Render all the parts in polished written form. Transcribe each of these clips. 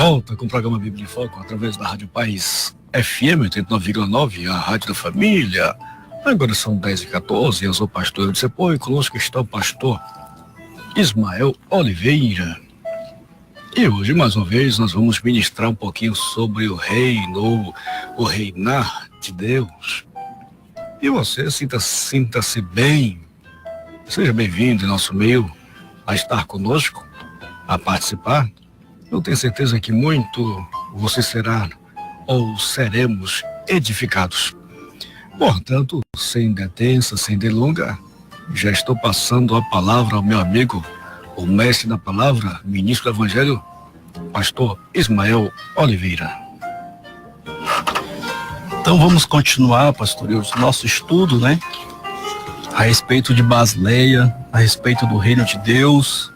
volta com o programa Bíblia em Foco através da Rádio Paz FM 89,9, a Rádio da Família. Agora são 10h14, eu sou o pastor Eudes Cepoi, e conosco está o pastor Ismael Oliveira. E hoje, mais uma vez, nós vamos ministrar um pouquinho sobre o reino, o reinar de Deus. E você, sinta-se bem, seja bem-vindo em nosso meio a estar conosco, a participar. Eu tenho certeza que muito você será ou seremos edificados. Portanto, sem detença, sem delonga, já estou passando a palavra ao meu amigo, o mestre da palavra, ministro do Evangelho, pastor Ismael Oliveira. Então vamos continuar, pastor, o nosso estudo, a respeito de Basileia, a respeito do reino de Deus.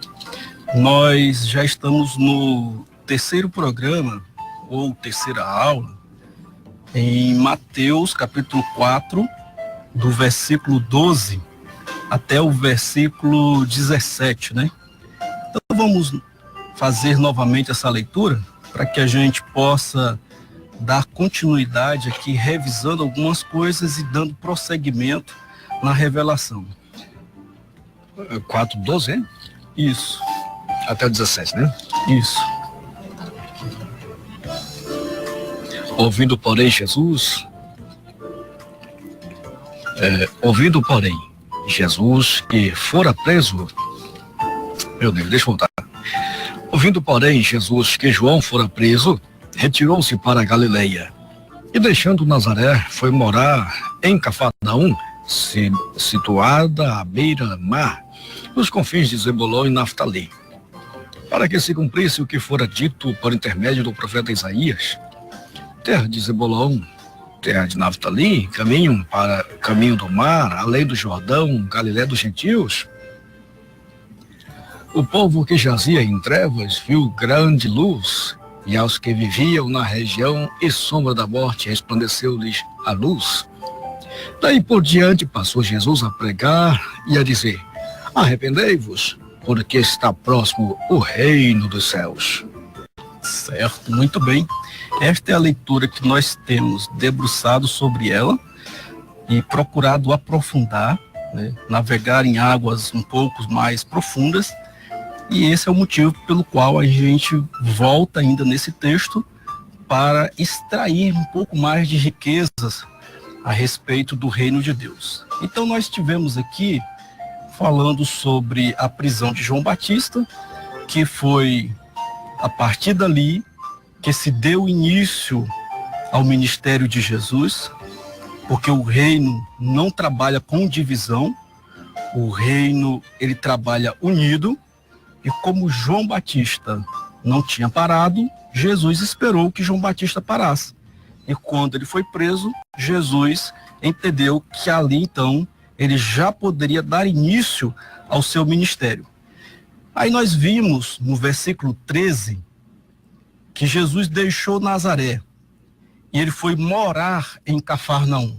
Nós já estamos no terceiro programa, ou terceira aula, em Mateus capítulo 4, do versículo 12 até o versículo 17, Então vamos fazer novamente essa leitura, para que a gente possa dar continuidade aqui, revisando algumas coisas e dando prosseguimento na revelação. 4:12, hein? Isso. Até o 17, Isso. Ouvindo, porém, Jesus que fora preso. Meu Deus, deixa eu voltar. Ouvindo, porém, Jesus que João fora preso, retirou-se para a Galileia. E deixando Nazaré, foi morar em Cafarnaum, situada à beira-mar, nos confins de Zebulon e Naftali, para que se cumprisse o que fora dito por intermédio do profeta Isaías: terra de Zebulon, terra de Naftali, caminho do mar, além do Jordão, Galiléia dos gentios. O povo que jazia em trevas viu grande luz, e aos que viviam na região e sombra da morte resplandeceu-lhes a luz. Daí por diante passou Jesus a pregar e a dizer: arrependei-vos, porque está próximo o reino dos céus. Certo, muito bem. Esta é a leitura que nós temos debruçado sobre ela e procurado aprofundar, navegar em águas um pouco mais profundas. E esse é o motivo pelo qual a gente volta ainda nesse texto para extrair um pouco mais de riquezas a respeito do reino de Deus. Então nós tivemos aqui falando sobre a prisão de João Batista, que foi a partir dali que se deu início ao ministério de Jesus, porque o reino não trabalha com divisão, o reino ele trabalha unido, e como João Batista não tinha parado, Jesus esperou que João Batista parasse. E quando ele foi preso, Jesus entendeu que ali então ele já poderia dar início ao seu ministério. Aí nós vimos no versículo 13 que Jesus deixou Nazaré e ele foi morar em Cafarnaum.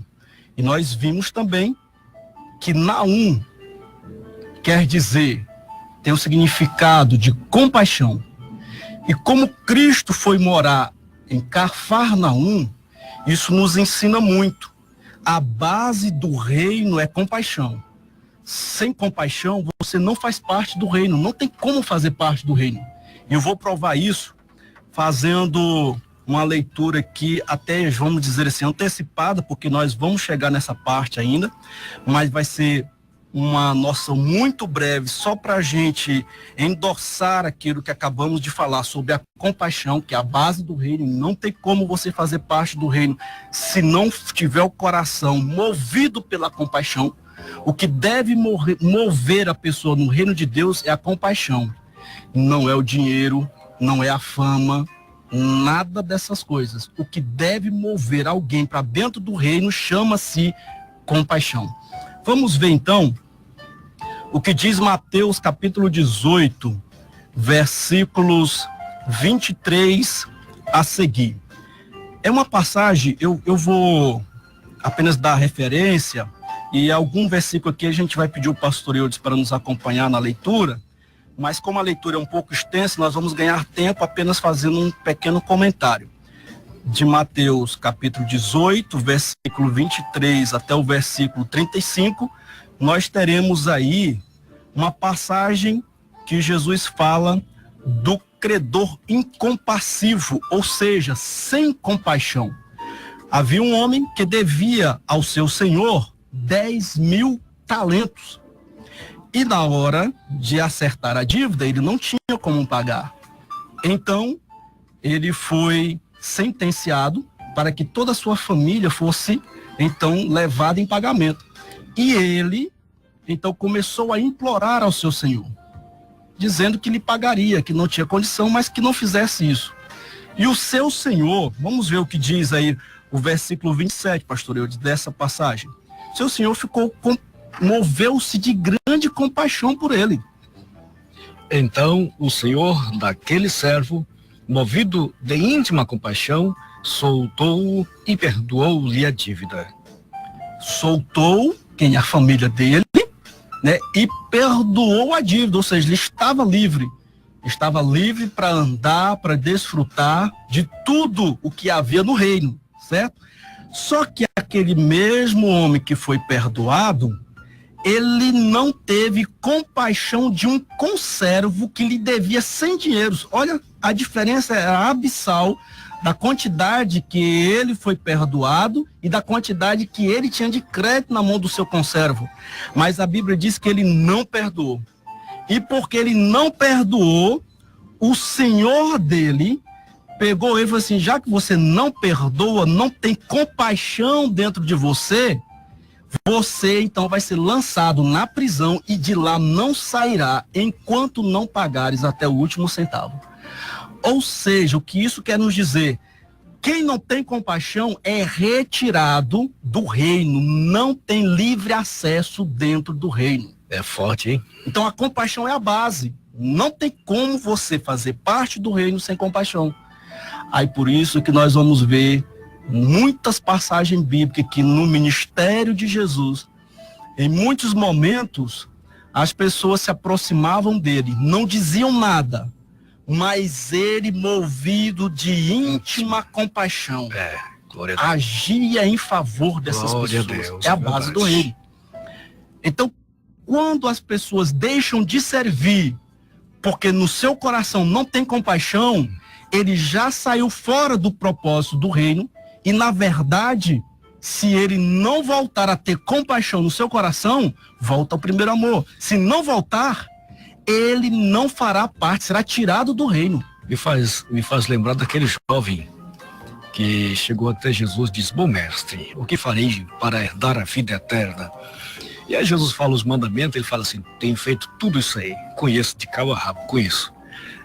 E nós vimos também que Naum quer dizer, tem o significado de compaixão. E como Cristo foi morar em Cafarnaum, isso nos ensina muito. A base do reino é compaixão. Sem compaixão, você não faz parte do reino, não tem como fazer parte do reino. E eu vou provar isso fazendo uma leitura aqui, até vamos dizer assim, antecipada, porque nós vamos chegar nessa parte ainda, mas vai ser uma noção muito breve, só para a gente endossar aquilo que acabamos de falar sobre a compaixão, que é a base do reino. Não tem como você fazer parte do reino se não tiver o coração movido pela compaixão. O que deve mover a pessoa no reino de Deus é a compaixão. Não é o dinheiro, não é a fama, nada dessas coisas. O que deve mover alguém para dentro do reino chama-se compaixão. Vamos ver então o que diz Mateus capítulo 18, versículos 23 a seguir. É uma passagem, eu vou apenas dar referência, e algum versículo aqui a gente vai pedir o pastor Eudes para nos acompanhar na leitura, mas como a leitura é um pouco extensa, nós vamos ganhar tempo apenas fazendo um pequeno comentário. De Mateus capítulo 18, versículo 23 até o versículo 35, nós teremos aí uma passagem que Jesus fala do credor incompassivo, ou seja, sem compaixão. Havia um homem que devia ao seu senhor 10.000 talentos. E na hora de acertar a dívida, ele não tinha como pagar. Então, ele foi sentenciado para que toda a sua família fosse, então, levada em pagamento. E ele, então, começou a implorar ao seu senhor, dizendo que lhe pagaria, que não tinha condição, mas que não fizesse isso. E o seu senhor, vamos ver o que diz aí o versículo 27, pastor Eudes, dessa passagem. Seu senhor moveu-se de grande compaixão por ele. Então o senhor daquele servo, movido de íntima compaixão, soltou-o e perdoou-lhe a dívida. Soltou a família dele, né, e perdoou a dívida, ou seja, ele estava livre. Estava livre para andar, para desfrutar de tudo o que havia no reino, certo? Só que aquele mesmo homem que foi perdoado, ele não teve compaixão de um conservo que lhe devia 100 dinheiros. Olha, a diferença é abissal da quantidade que ele foi perdoado e da quantidade que ele tinha de crédito na mão do seu conservo. Mas a Bíblia diz que ele não perdoou. E porque ele não perdoou, o senhor dele pegou ele e falou assim: já que você não perdoa, não tem compaixão dentro de você, você então vai ser lançado na prisão e de lá não sairá enquanto não pagares até o último centavo. Ou seja, o que isso quer nos dizer? Quem não tem compaixão é retirado do reino, não tem livre acesso dentro do reino. É forte, hein? Então a compaixão é a base. Não tem como você fazer parte do reino sem compaixão. Aí por isso que nós vamos ver muitas passagens bíblicas que no ministério de Jesus, em muitos momentos, as pessoas se aproximavam dele, não diziam nada, mas ele, movido de íntima compaixão, agia em favor dessas pessoas. É a base do reino. Então, quando as pessoas deixam de servir, porque no seu coração não tem compaixão, ele já saiu fora do propósito do reino. E, na verdade, se ele não voltar a ter compaixão no seu coração, volta ao primeiro amor. Se não voltar, ele não fará parte, será tirado do reino. Me faz lembrar daquele jovem que chegou até Jesus e disse: bom mestre, o que farei para herdar a vida eterna? E aí Jesus fala os mandamentos, ele fala assim: tenho feito tudo isso aí, conheço de cabo a rabo, conheço.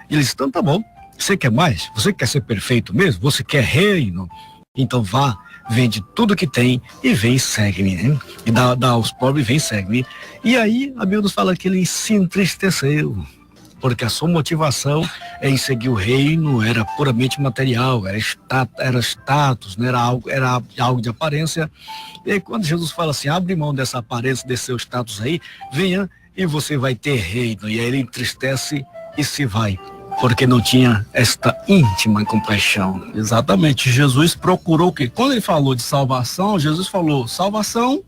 E ele disse: então tá bom, você quer mais? Você quer ser perfeito mesmo? Você quer reino? Então vá, vende tudo que tem e vem e segue-me, né? E dá aos pobres e vem e segue-me. E aí a Bíblia nos fala que ele se entristeceu, porque a sua motivação em seguir o reino era puramente material, era status, né? era algo de aparência. E aí quando Jesus fala assim: abre mão dessa aparência, desse seu status aí, venha e você vai ter reino. E aí ele entristece e se vai, porque não tinha esta íntima compaixão. Exatamente. Jesus procurou o quê? Quando ele falou de salvação, Jesus falou: salvação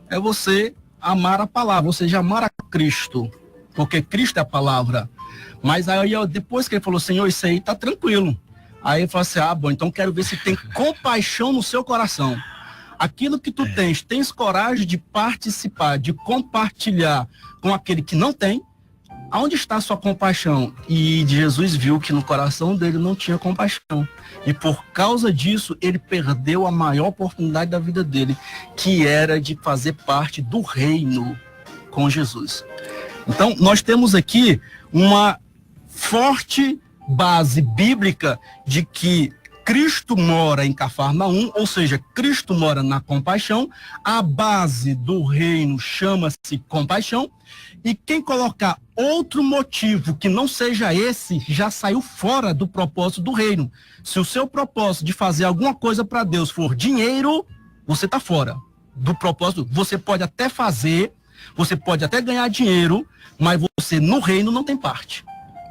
é você amar a palavra, ou seja, amar a Cristo, porque Cristo é a palavra. Mas aí depois que ele falou: Senhor, isso aí tá tranquilo. Aí ele falou assim: bom, então quero ver se tem compaixão no seu coração. Aquilo que tu tens coragem de participar, de compartilhar com aquele que não tem. Aonde está a sua compaixão? E Jesus viu que no coração dele não tinha compaixão. E por causa disso, ele perdeu a maior oportunidade da vida dele, que era de fazer parte do reino com Jesus. Então, nós temos aqui uma forte base bíblica de que Cristo mora em Cafarnaum, ou seja, Cristo mora na compaixão. A base do reino chama-se compaixão. E quem colocar outro motivo que não seja esse, já saiu fora do propósito do reino. Se o seu propósito de fazer alguma coisa para Deus for dinheiro, você está fora do propósito. Você pode até fazer, Você pode até ganhar dinheiro, mas você no reino não tem parte.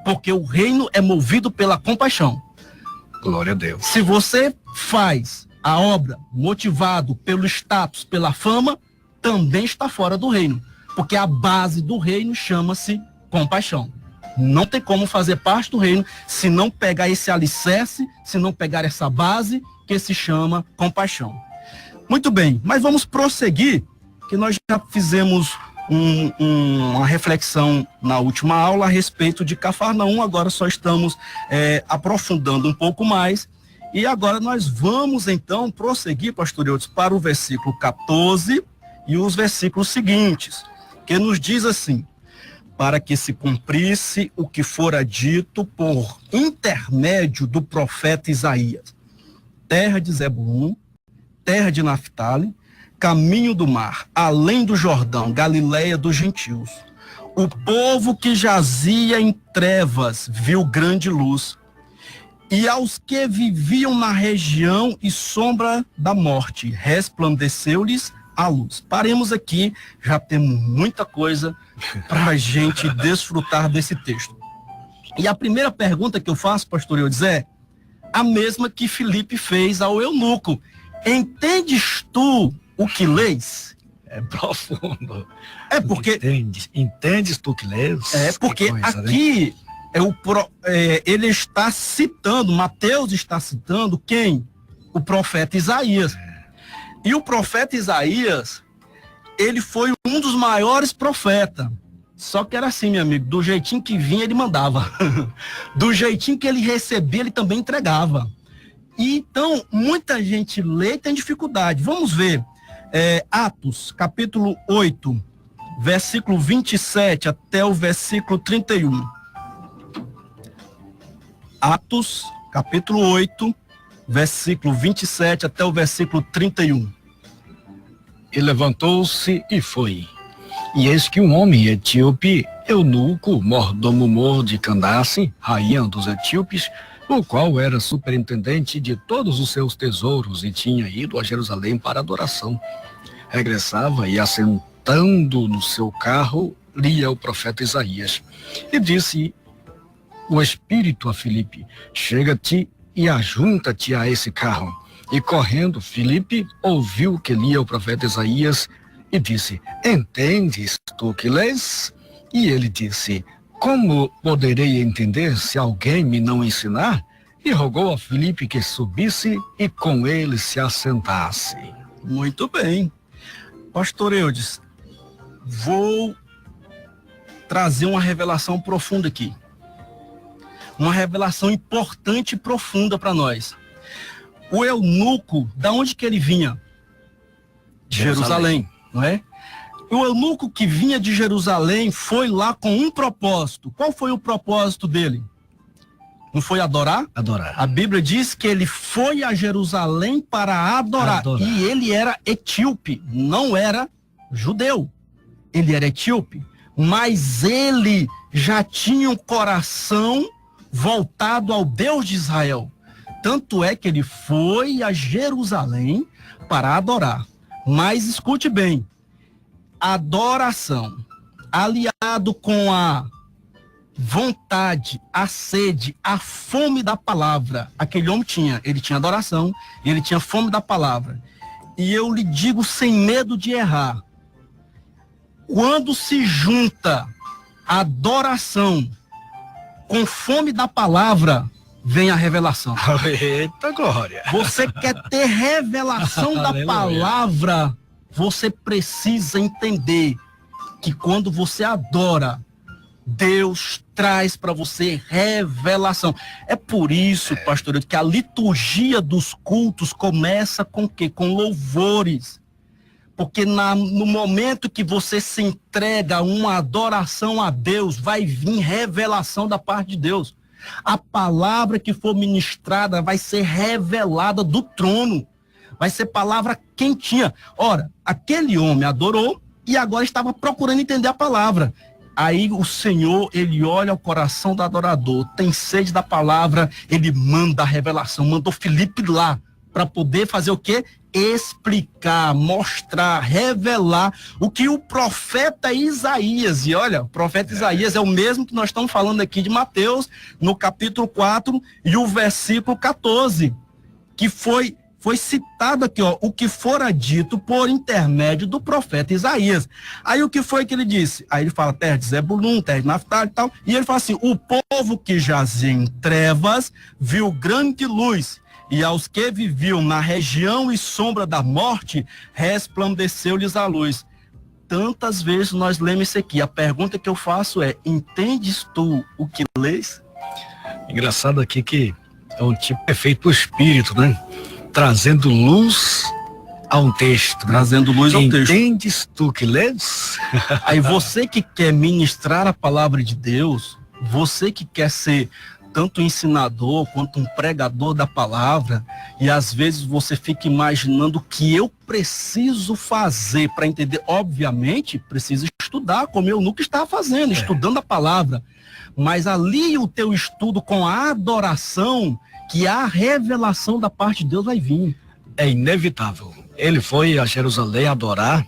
Porque o reino é movido pela compaixão. Glória a Deus. Se você faz a obra motivado pelo status, pela fama, também está fora do reino. Porque a base do reino chama-se compaixão. Não tem como fazer parte do reino se não pegar esse alicerce, se não pegar essa base que se chama compaixão. Muito bem, mas vamos prosseguir, que nós já fizemos uma reflexão na última aula a respeito de Cafarnaum, agora só estamos aprofundando um pouco mais, e agora nós vamos então prosseguir, pastor Eudes, para o versículo 14 e os versículos seguintes, que nos diz assim: para que se cumprisse o que fora dito por intermédio do profeta Isaías, terra de Zebulun, terra de Naftali, caminho do mar, além do Jordão, Galileia dos gentios. O povo que jazia em trevas viu grande luz, e aos que viviam na região e sombra da morte, resplandeceu-lhes a luz. Paremos aqui, já temos muita coisa para a gente desfrutar desse texto. E a primeira pergunta que eu faço, pastor Eudes, é a mesma que Filipe fez ao eunuco: entendes tu o que lês? É profundo. É porque... Entendes tu que lês? É porque coisa, aqui ele está citando, Mateus está citando quem? O profeta Isaías. E o profeta Isaías, ele foi um dos maiores profetas. Só que era assim, meu amigo, do jeitinho que vinha, ele mandava. Do jeitinho que ele recebia, ele também entregava. E então, muita gente lê e tem dificuldade. Vamos ver, Atos, capítulo 8, versículo 27 até o versículo 31. Atos, capítulo 8, versículo 27 até o versículo 31. E levantou-se e foi. E eis que um homem etíope, eunuco, mordomo de Candace, rainha dos etíopes, o qual era superintendente de todos os seus tesouros e tinha ido a Jerusalém para adoração, regressava e, assentando no seu carro, lia o profeta Isaías. E disse o Espírito a Filipe: chega-te e ajunta-te a esse carro. E correndo, Filipe ouviu que lia o profeta Isaías e disse: entendes tu que lês? E ele disse: como poderei entender se alguém me não ensinar? E rogou a Filipe que subisse e com ele se assentasse. Muito bem. Pastor Eudes, vou trazer uma revelação profunda aqui. Uma revelação importante e profunda para nós. O eunuco, da onde que ele vinha? De Jerusalém, não é? O eunuco que vinha de Jerusalém foi lá com um propósito. Qual foi o propósito dele? Não foi adorar? Adorar. A Bíblia diz que ele foi a Jerusalém para adorar. E ele era etíope, não era judeu. Ele era etíope, mas ele já tinha um coração voltado ao Deus de Israel. Tanto é que ele foi a Jerusalém para adorar. Mas escute bem, adoração aliado com a vontade, a sede, a fome da palavra, aquele homem tinha. Ele tinha adoração e ele tinha fome da palavra. E eu lhe digo sem medo de errar, quando se junta adoração com fome da palavra, vem a revelação. Eita glória! Você quer ter revelação da palavra, você precisa entender que quando você adora, Deus traz para você revelação. É por isso, pastor, que a liturgia dos cultos começa com o quê? Com louvores. Porque no momento que você se entrega a uma adoração a Deus, vai vir revelação da parte de Deus. A palavra que for ministrada vai ser revelada do trono. Vai ser palavra quentinha. Ora, aquele homem adorou e agora estava procurando entender a palavra. Aí o Senhor, ele olha o coração do adorador, tem sede da palavra, ele manda a revelação, mandou Filipe lá para poder fazer o quê? Explicar, mostrar, revelar o que o profeta Isaías, e olha, o profeta Isaías é o mesmo que nós estamos falando aqui de Mateus, no capítulo 4 e o versículo 14, que foi citado aqui, ó, o que fora dito por intermédio do profeta Isaías. Aí o que foi que ele disse? Aí ele fala terra de Zebulun, terra de Naftali e tal, e ele fala assim, o povo que jazia em trevas viu grande luz, e aos que viviam na região e sombra da morte, resplandeceu-lhes a luz. Tantas vezes nós lemos isso aqui. A pergunta que eu faço é, entendes tu o que lês? Engraçado aqui que é um tipo feito pro espírito, né? Trazendo luz a um texto. Trazendo luz ao texto. Entendes tu que lês? Aí você que quer ministrar a palavra de Deus, você que quer ser tanto um ensinador quanto um pregador da palavra, e às vezes você fica imaginando o que eu preciso fazer para entender. Obviamente, precisa estudar, como eu nunca estava fazendo, estudando a palavra. Mas ali o teu estudo com a adoração, que a revelação da parte de Deus vai vir. É inevitável. Ele foi a Jerusalém adorar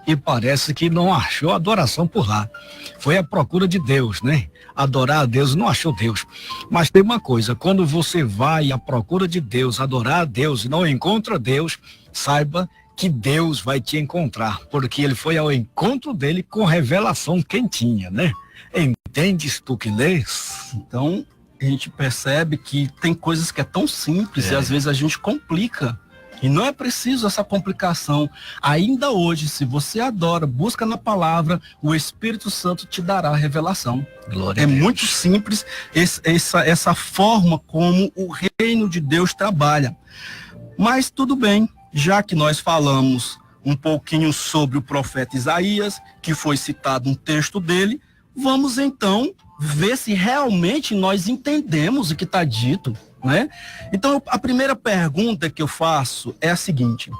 e parece que não achou adoração por lá. Foi à procura de Deus, né? Adorar a Deus, não achou Deus. Mas tem uma coisa, quando você vai à procura de Deus, adorar a Deus e não encontra Deus, saiba que Deus vai te encontrar, porque ele foi ao encontro dele com revelação quentinha, né? Entendes tu que lês? Então, a gente percebe que tem coisas que é tão simples e às vezes a gente complica. E não é preciso essa complicação. Ainda hoje, se você adora, busca na palavra, o Espírito Santo te dará a revelação. Glória é a Deus. muito simples essa forma como o reino de Deus trabalha. Mas tudo bem, já que nós falamos um pouquinho sobre o profeta Isaías, que foi citado um texto dele, vamos então ver se realmente nós entendemos o que está dito, né? Então, a primeira pergunta que eu faço é a seguinte,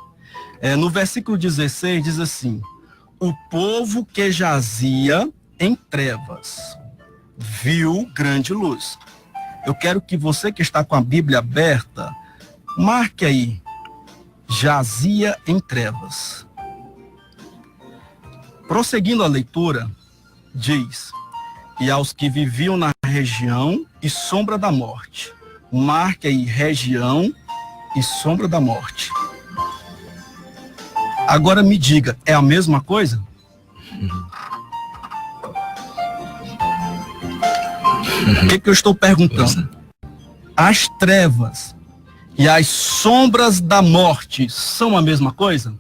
no versículo 16 diz assim, o povo que jazia em trevas viu grande luz. Eu quero que você que está com a Bíblia aberta, marque aí, jazia em trevas. Prosseguindo a leitura, diz, e aos que viviam na região e sombra da morte. Marque aí, região e sombra da morte. Agora me diga, é a mesma coisa? O que eu estou perguntando? As trevas e as sombras da morte são a mesma coisa?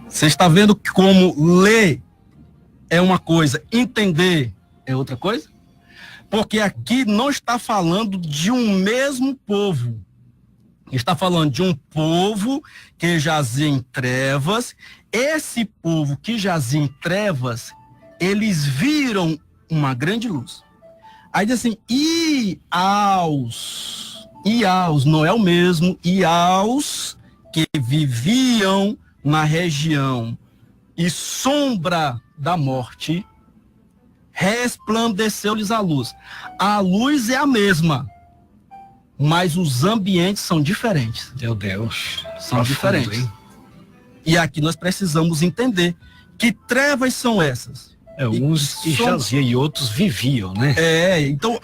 Você está vendo como ler é uma coisa, entender é outra coisa? Porque aqui não está falando de um mesmo povo. Está falando de um povo que jazia em trevas. Esse povo que jazia em trevas, eles viram uma grande luz. Aí diz assim, e aos, não é o mesmo, e aos que viviam na região e sombra da morte, resplandeceu-lhes a luz. A luz é a mesma, mas os ambientes são diferentes. Meu Deus. São diferentes. E aqui nós precisamos entender que trevas são essas. Uns que jaziam e outros viviam, né? Então,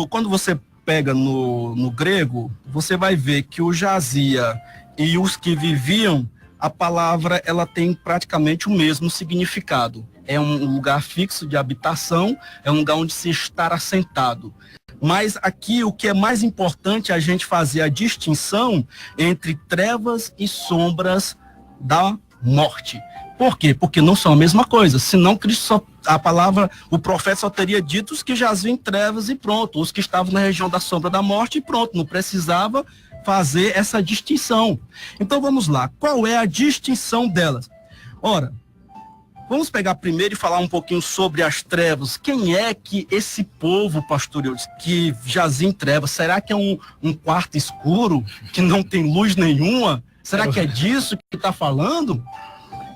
quando você pega no grego, você vai ver que o jazia e os que viviam, a palavra ela tem praticamente o mesmo significado. É um lugar fixo de habitação, é um lugar onde se está assentado. Mas aqui o que é mais importante é a gente fazer a distinção entre trevas e sombras da morte. Por quê? Porque não são a mesma coisa. Senão Cristo o profeta só teria dito os que jaziam em trevas e pronto. Os que estavam na região da sombra da morte e pronto. Não precisava fazer essa distinção. Então vamos lá. Qual é a distinção delas? Ora, vamos pegar primeiro e falar um pouquinho sobre as trevas. Quem é que esse povo, pastor, que jazia em trevas? Será que é um quarto escuro, que não tem luz nenhuma? Será que é disso que está falando?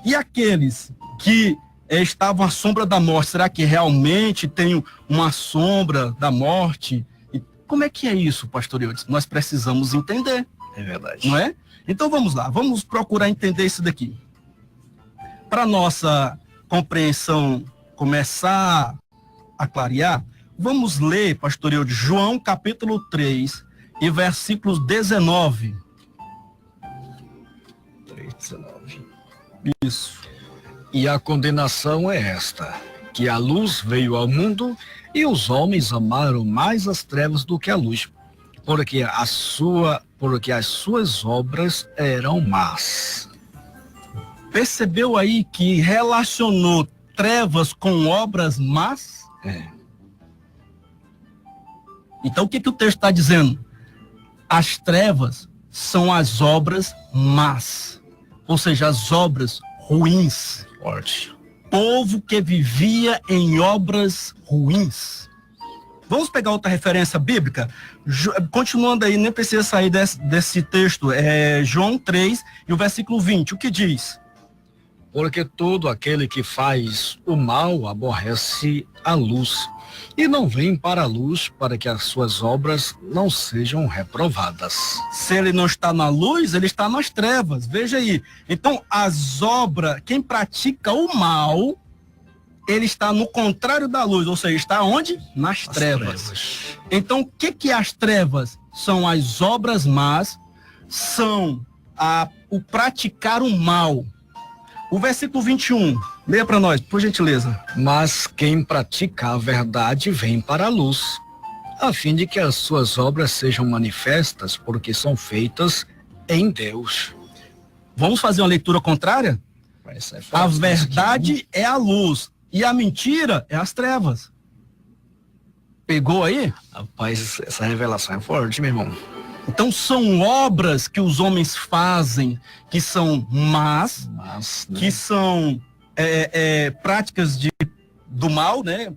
E aqueles que estavam à sombra da morte, será que realmente tem uma sombra da morte? como é que é isso, pastor Eudes? Nós precisamos entender. É verdade. Não é? Então vamos lá, vamos procurar entender isso daqui. Para nossa compreensão começar a clarear, vamos ler, pastor Eudes, João capítulo 3 e versículos 19. 3:19. Isso. E a condenação é esta, que a luz veio ao mundo e os homens amaram mais as trevas do que a luz, porque as suas obras eram más. Percebeu aí que relacionou trevas com obras más? É. Então o que o texto está dizendo? As trevas são as obras más, ou seja, as obras ruins. Forte. Povo que vivia em obras ruins. Vamos pegar outra referência bíblica? Continuando aí, nem precisa sair desse texto. João 3 e o versículo 20. O que diz? Porque todo aquele que faz o mal aborrece a luz, e não vem para a luz para que as suas obras não sejam reprovadas. Se ele não está na luz, ele está nas trevas. Veja aí. Então, as obras, quem pratica o mal, ele está no contrário da luz, ou seja, está onde? Nas trevas. Então, o que as trevas? São as obras más, são o praticar o mal. O versículo 21, leia para nós, por gentileza. Mas quem pratica a verdade vem para a luz, a fim de que as suas obras sejam manifestas, porque são feitas em Deus. Vamos fazer uma leitura contrária? A verdade é a luz e a mentira é as trevas. Pegou aí? Rapaz, essa revelação é forte, meu irmão. Então são obras que os homens fazem que são más, né? Que são práticas do mal, né?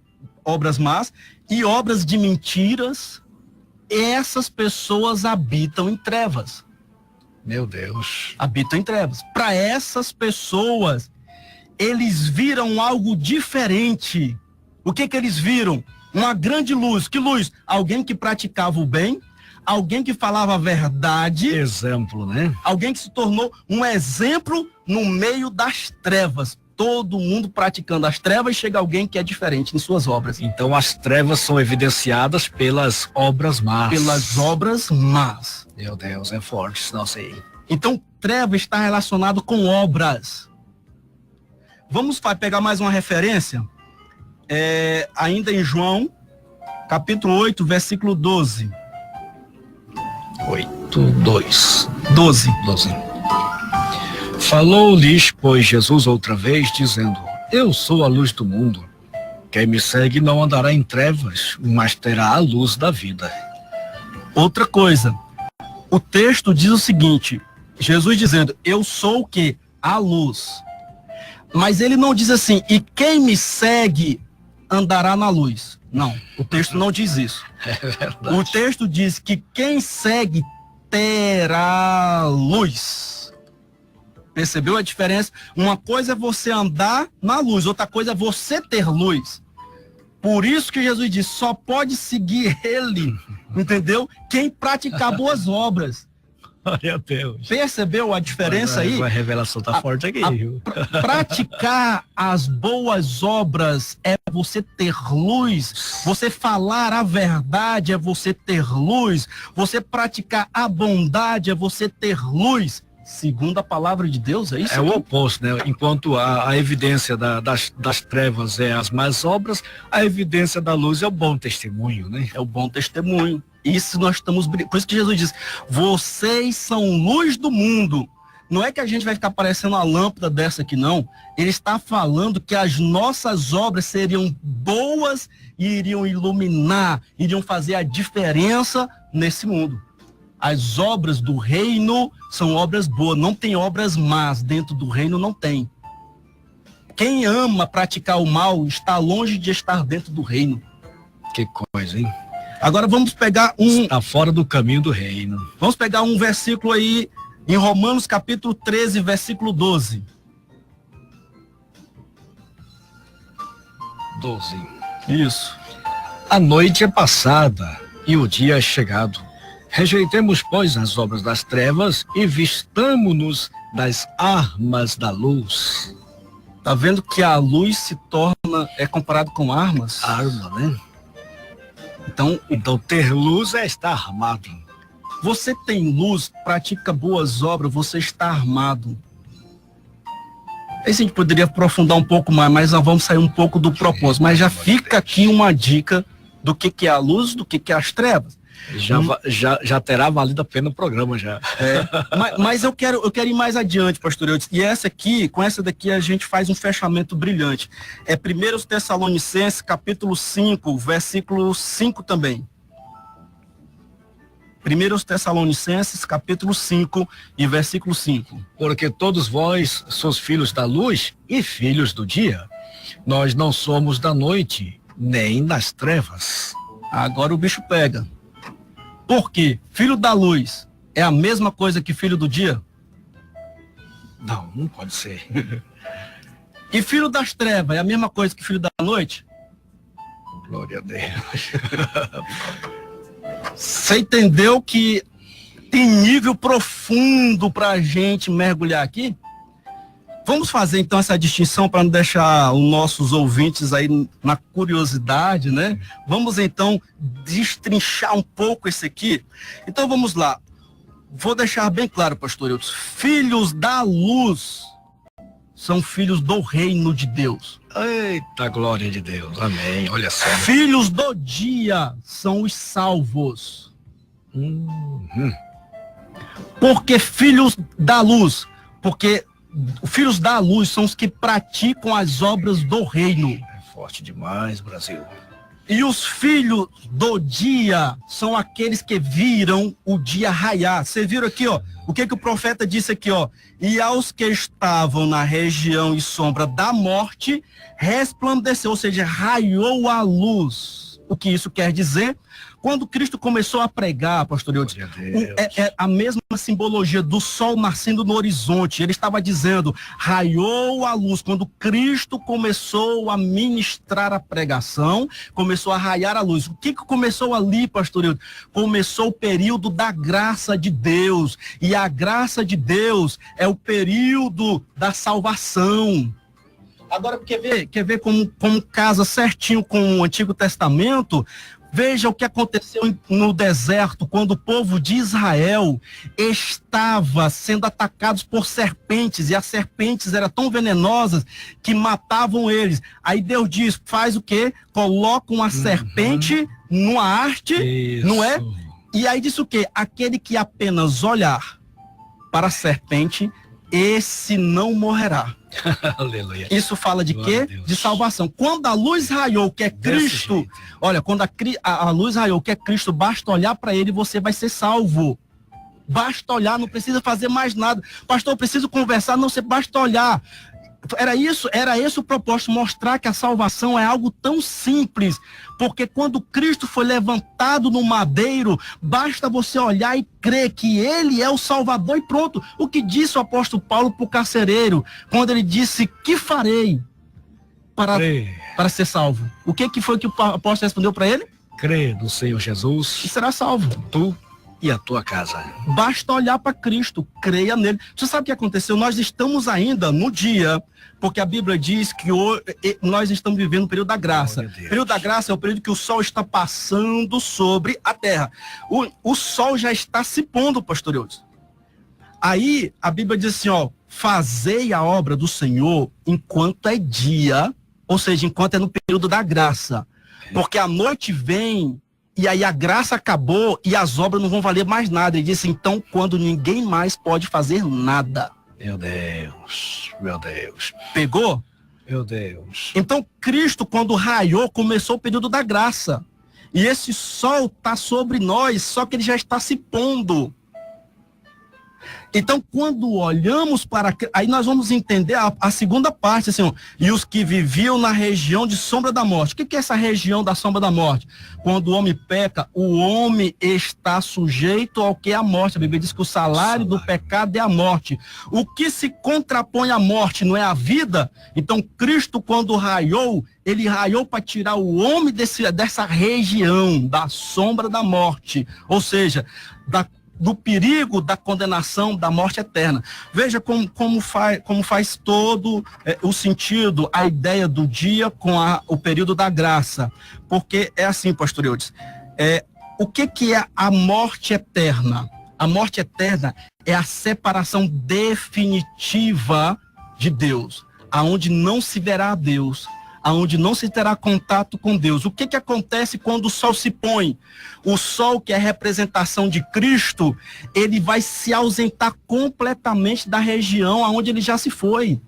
Obras más e obras de mentiras. Essas pessoas habitam em trevas. Meu Deus. Habitam em trevas. Para essas pessoas, eles viram algo diferente. O que eles viram? Uma grande luz. Que luz? Alguém que praticava o bem, alguém que falava a verdade. Exemplo, né? Alguém que se tornou um exemplo no meio das trevas. Todo mundo praticando as trevas, chega alguém que é diferente em suas obras. Então as trevas são evidenciadas pelas obras más. Pelas obras más. Meu Deus, é forte isso, não sei. Então, treva está relacionado com obras. Vamos pegar mais uma referência. Ainda em João, capítulo 8, versículo 12. 8:12. 12. Falou-lhes, pois, Jesus outra vez, dizendo: Eu sou a luz do mundo. Quem me segue não andará em trevas, mas terá a luz da vida. Outra coisa, o texto diz o seguinte, Jesus dizendo, eu sou o quê? A luz. Mas ele não diz assim, e quem me segue andará na luz. Não, o texto não diz isso. É verdade. O texto diz que quem segue terá luz. Percebeu a diferença? Uma coisa é você andar na luz, outra coisa é você ter luz. Por isso que Jesus diz, só pode seguir ele, entendeu? Quem praticar boas obras. Glória a Deus. Percebeu a diferença aí? A revelação tá forte aqui, viu? Praticar as boas obras é você ter luz. Você falar a verdade é você ter luz. Você praticar a bondade é você ter luz. Segundo a palavra de Deus, é isso? É o oposto, né? Enquanto a evidência das trevas é as más obras, a evidência da luz é o bom testemunho, né? É o bom testemunho. Isso nós estamos... Por isso que Jesus diz, vocês são luz do mundo. Não é que a gente vai ficar parecendo uma lâmpada dessa aqui, não. Ele está falando que as nossas obras seriam boas e iriam iluminar, iriam fazer a diferença nesse mundo. As obras do reino são obras boas, não tem obras más dentro do reino, não tem. Quem ama praticar o mal está longe de estar dentro do reino. Que coisa, hein? Agora vamos pegar Está fora do caminho do reino. Vamos pegar um versículo aí, em Romanos capítulo 13, versículo 12. 12. Isso. A noite é passada e o dia é chegado. Rejeitemos, pois, as obras das trevas e vistamo-nos das armas da luz. Tá vendo que a luz se torna, é comparado com armas? Arma, né? Então ter luz é estar armado. você tem luz, pratica boas obras, você está armado. Aí a gente poderia aprofundar um pouco mais, mas nós vamos sair um pouco do propósito. Mas já fica aqui uma dica do que é a luz, do que é as trevas. Já terá valido a pena o programa já. Mas eu quero ir mais adiante, pastor Eudes. E com essa daqui a gente faz um fechamento brilhante. É 1 Tessalonicenses, capítulo 5, versículo 5 também. 1 Tessalonicenses, capítulo 5 e versículo 5. Porque todos vós sois filhos da luz e filhos do dia. Nós não somos da noite, nem das trevas. Agora o bicho pega. Por quê? Filho da luz é a mesma coisa que filho do dia? Não pode ser. E filho das trevas é a mesma coisa que filho da noite? Glória a Deus. Você entendeu que tem nível profundo para a gente mergulhar aqui? Vamos fazer então essa distinção para não deixar os nossos ouvintes aí na curiosidade, né? Vamos então destrinchar um pouco esse aqui. Então vamos lá. Vou deixar bem claro, pastor Eudes. Filhos da luz são filhos do reino de Deus. Eita, glória de Deus. Amém. Olha só. Filhos do dia são os salvos. Porque filhos da luz, porque filhos da luz são os que praticam as obras do reino. É forte demais, Brasil. E os filhos do dia são aqueles que viram o dia raiar. Você viram aqui, ó, o que o profeta disse aqui, ó? E aos que estavam na região e sombra da morte, resplandeceu, ou seja, raiou a luz. O que isso quer dizer? Quando Cristo começou a pregar, pastor Eudes, é a mesma simbologia do sol nascendo no horizonte. Ele estava dizendo, raiou a luz. Quando Cristo começou a ministrar a pregação, começou a raiar a luz. O que começou ali, pastor Eudes? Começou o período da graça de Deus. E a graça de Deus é o período da salvação. Agora, quer ver como casa certinho com o Antigo Testamento? Veja o que aconteceu no deserto, quando o povo de Israel estava sendo atacados por serpentes, e as serpentes eram tão venenosas que matavam eles. Aí Deus diz, faz o quê? Coloca uma serpente numa haste, isso. Não é? E aí diz o quê? Aquele que apenas olhar para a serpente, esse não morrerá. Aleluia. Isso fala de quê? De salvação. Quando a luz raiou, que é Cristo, olha, quando a luz raiou, que é Cristo, basta olhar para ele e você vai ser salvo. Basta olhar, não precisa fazer mais nada. Pastor, eu preciso conversar, não, você basta olhar. Era esse o propósito, mostrar que a salvação é algo tão simples, porque quando Cristo foi levantado no madeiro, basta você olhar e crer que Ele é o Salvador e pronto. O que disse o apóstolo Paulo para o carcereiro, quando ele disse, que farei para ser salvo? O que foi que o apóstolo respondeu para ele? Crê no Senhor Jesus E será salvo. Tu e a tua casa. Basta olhar para Cristo, creia nele. Você sabe o que aconteceu? Nós estamos ainda no dia, porque a Bíblia diz que nós estamos vivendo o período da graça. O período da graça é o período que o sol está passando sobre a terra. O sol já está se pondo, pastor Eudes. Aí a Bíblia diz assim, ó, fazei a obra do Senhor enquanto é dia, ou seja, enquanto é no período da graça. Porque a noite vem, e aí a graça acabou e as obras não vão valer mais nada. Ele disse, então, quando ninguém mais pode fazer nada. Meu Deus, meu Deus. Pegou? Meu Deus. Então, Cristo, quando raiou, começou o período da graça. E esse sol está sobre nós, só que ele já está se pondo. Então, quando olhamos para... Aí nós vamos entender a segunda parte, assim, ó, e os que viviam na região de sombra da morte. O que é essa região da sombra da morte? Quando o homem peca, o homem está sujeito ao que é a morte. A Bíblia diz que o salário do pecado é a morte. O que se contrapõe à morte não é a vida? Então, Cristo, quando raiou, ele raiou para tirar o homem dessa região da sombra da morte, ou seja, do perigo da condenação da morte eterna. Veja como faz todo o sentido, a ideia do dia com o período da graça. Porque é assim, pastor Eudes, o que é a morte eterna? A morte eterna é a separação definitiva de Deus, aonde não se verá a Deus, aonde não se terá contato com Deus. O que acontece quando o sol se põe? O sol, que é a representação de Cristo, ele vai se ausentar completamente da região aonde ele já se foi.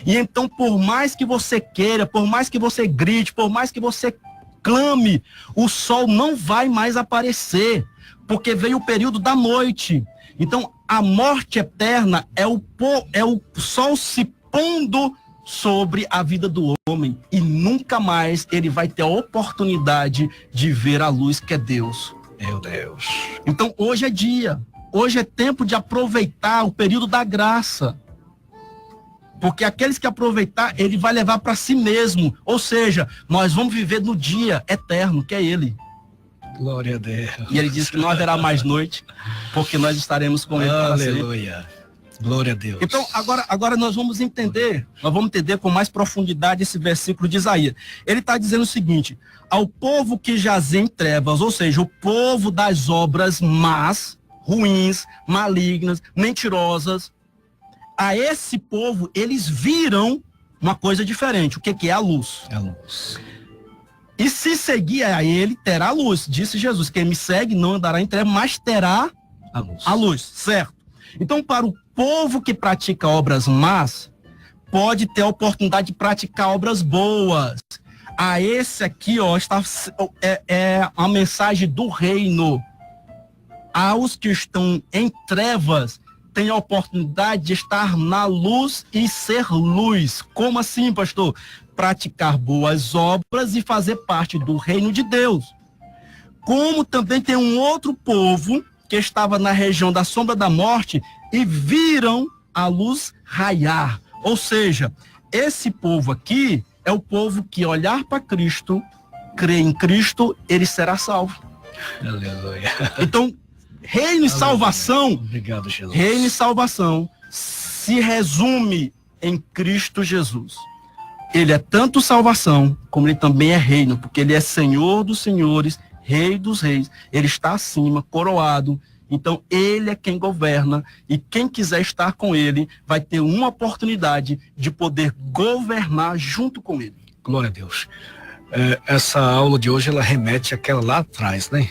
E então, por mais que você queira, por mais que você grite, por mais que você clame, o sol não vai mais aparecer, porque veio o período da noite. Então, a morte eterna é o sol se pondo sobre a vida do homem, e nunca mais ele vai ter a oportunidade de ver a luz que é Deus. Meu Deus. Então hoje é dia, hoje é tempo de aproveitar o período da graça, porque aqueles que aproveitar, ele vai levar para si mesmo, ou seja, nós vamos viver no dia eterno, que é ele. Glória a Deus. E ele diz que não haverá mais noite, porque nós estaremos com ele para sempre. Aleluia. Glória a Deus. Então, agora nós vamos entender com mais profundidade esse versículo de Isaías. Ele está dizendo o seguinte: ao povo que jaz em trevas, ou seja, o povo das obras más, ruins, malignas, mentirosas, a esse povo, eles viram uma coisa diferente. O que é a luz? A luz. E se seguir a ele, terá luz. Disse Jesus: quem me segue não andará em trevas, mas terá a luz, certo? Então, para o povo que pratica obras más, pode ter a oportunidade de praticar obras boas. A esse aqui, é a mensagem do reino. Aos que estão em trevas, tem a oportunidade de estar na luz e ser luz. Como assim, pastor? Praticar boas obras e fazer parte do reino de Deus. Como também tem um outro povo que estava na região da sombra da morte e viram a luz raiar. Ou seja, esse povo aqui é o povo que olhar para Cristo, crer em Cristo, ele será salvo. Aleluia. Então, reino e salvação, obrigado, Jesus. Reino e salvação se resume em Cristo Jesus. Ele é tanto salvação, como ele também é reino, porque ele é Senhor dos senhores, Rei dos reis. Ele está acima, coroado. Então, ele é quem governa, e quem quiser estar com ele vai ter uma oportunidade de poder governar junto com ele. Glória a Deus. Essa aula de hoje, ela remete àquela lá atrás, né?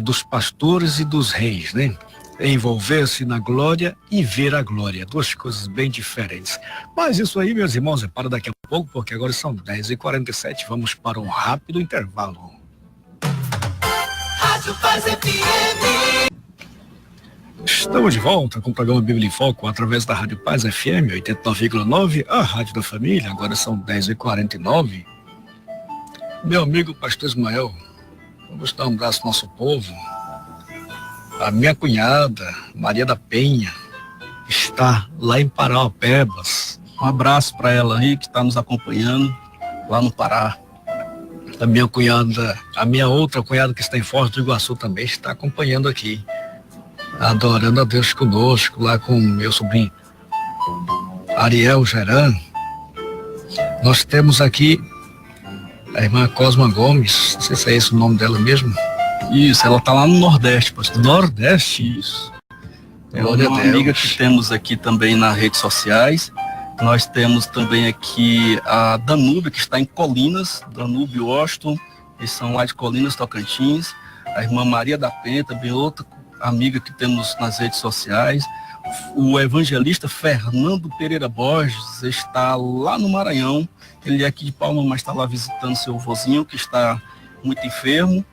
Dos pastores e dos reis, né? Envolver-se na glória e ver a glória. Duas coisas bem diferentes. Mas isso aí, meus irmãos, é para daqui a pouco, porque agora são 10h47. Vamos para um rápido intervalo. Rádio Paz FM. Estamos de volta com o programa Bíblia em Foco através da Rádio Paz FM 89,9, a Rádio da Família. Agora são 10h49. Meu amigo pastor Ismael, vamos dar um abraço ao nosso povo. A minha cunhada, Maria da Penha, está lá em Parauapebas. Um abraço para ela aí que está nos acompanhando lá no Pará. A minha cunhada, a minha outra cunhada que está em Foz do Iguaçu também está acompanhando aqui, adorando a Deus conosco, lá com meu sobrinho Ariel Geran. Nós temos aqui a irmã Cosma Gomes, não sei se é esse o nome dela mesmo. Isso, ela está lá no Nordeste, pastor. Nordeste? Isso. É uma amiga que temos aqui também nas redes sociais. Nós temos também aqui a Danúbio, que está em Colinas, Danúbio Washington, eles são lá de Colinas, Tocantins. A irmã Maria da Penha, também outra amiga que temos nas redes sociais. O evangelista Fernando Pereira Borges está lá no Maranhão. Ele é aqui de Palma, mas está lá visitando seu vozinho, que está muito enfermo.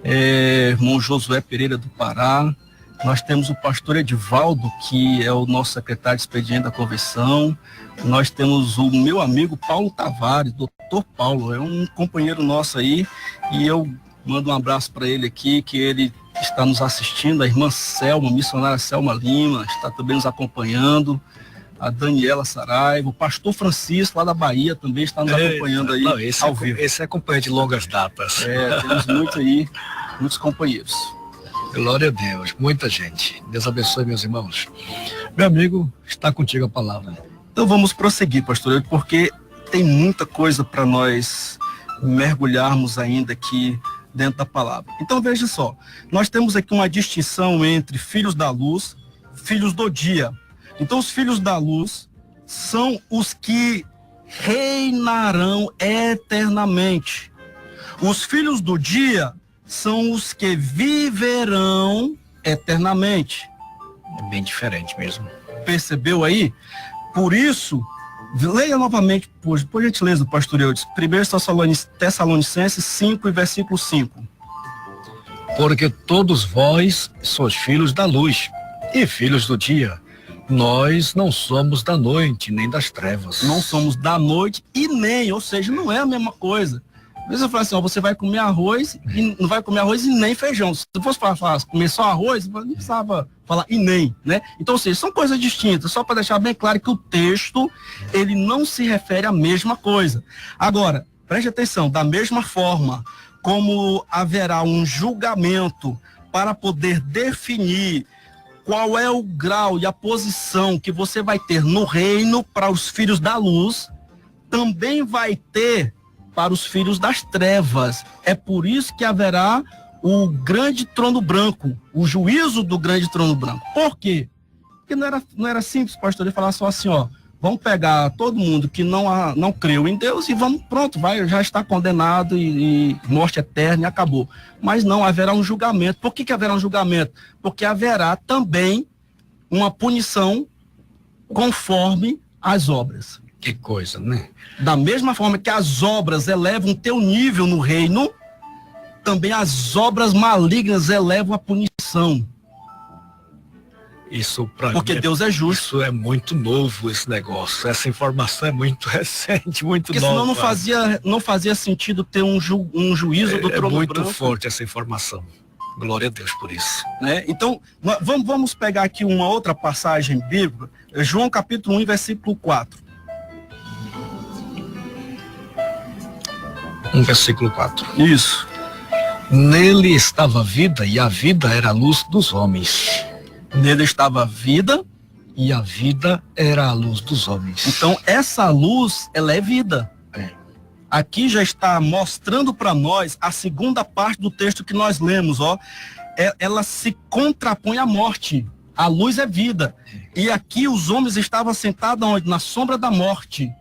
Irmão Josué Pereira do Pará. Nós temos o pastor Edivaldo, que é o nosso secretário de expediente da convenção. Nós temos o meu amigo Paulo Tavares, doutor Paulo, é um companheiro nosso aí, e eu mando um abraço para ele aqui, que ele está nos assistindo. A irmã Selma, missionária Selma Lima, está também nos acompanhando. a Daniela Saraiva, o pastor Francisco, lá da Bahia, também está nos acompanhando aí ao vivo. Esse é acompanhante de longas datas. Temos muito aí, muitos companheiros. Glória a Deus, muita gente. Deus abençoe, meus irmãos. Meu amigo, está contigo a palavra. Então vamos prosseguir, pastor, porque tem muita coisa para nós mergulharmos ainda aqui dentro da palavra. Então veja só, nós temos aqui uma distinção entre filhos da luz, filhos do dia. Então os filhos da luz são os que reinarão eternamente. Os filhos do dia são os que viverão eternamente. É bem diferente mesmo. Percebeu aí? Por isso, leia novamente, por gentileza, pastor Eudes, 1 Tessalonicenses 5 e versículo 5. Porque todos vós sois filhos da luz e filhos do dia. Nós não somos da noite, nem das trevas. Não somos da noite e nem, ou seja, não é a mesma coisa. Às vezes eu falo assim, ó, você vai comer arroz e não vai comer arroz e nem feijão. Se fosse para comer só arroz, não precisava falar e nem, né? Então, ou seja, são coisas distintas, só para deixar bem claro que o texto, ele não se refere à mesma coisa. Agora, preste atenção, da mesma forma como haverá um julgamento para poder definir qual é o grau e a posição que você vai ter no reino para os filhos da luz, também vai ter para os filhos das trevas. É por isso que haverá o grande trono branco, o juízo do grande trono branco. Por quê? Porque não era simples, pastor, ele falar só assim, ó, vamos pegar todo mundo que não creu em Deus e vamos, pronto, já está condenado e morte eterna e acabou. Mas não, haverá um julgamento. Por que haverá um julgamento? Porque haverá também uma punição conforme as obras. Que coisa, né? Da mesma forma que as obras elevam o teu nível no reino, também as obras malignas elevam a punição. Isso para porque mim, Deus é justo. Isso é muito novo, esse negócio. Essa informação é muito recente, muito porque nova. Senão não fazia sentido ter um juízo do trono branco. É muito forte essa informação. Glória a Deus por isso. Né? Então, vamos pegar aqui uma outra passagem bíblica. João capítulo 1, versículo 4. Versículo 4. Isso. Nele estava a vida, e a vida era a luz dos homens. Nele estava a vida, e a vida era a luz dos homens. Então, essa luz, ela é vida. Aqui já está mostrando para nós a segunda parte do texto que nós lemos, ó. Ela se contrapõe à morte. A luz é vida. E aqui os homens estavam sentados onde? Na sombra da morte.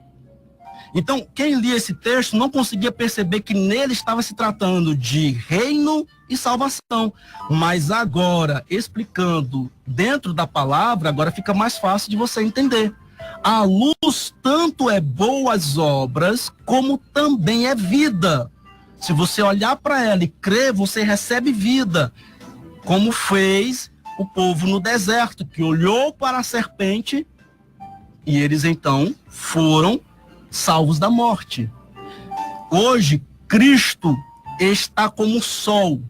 Então, quem lia esse texto não conseguia perceber que nele estava se tratando de reino e salvação. Mas agora, explicando dentro da palavra, agora fica mais fácil de você entender. A luz tanto é boas obras, como também é vida. Se você olhar para ela e crer, você recebe vida. Como fez o povo no deserto, que olhou para a serpente e eles então foram salvos da morte. Hoje, Cristo está como o sol,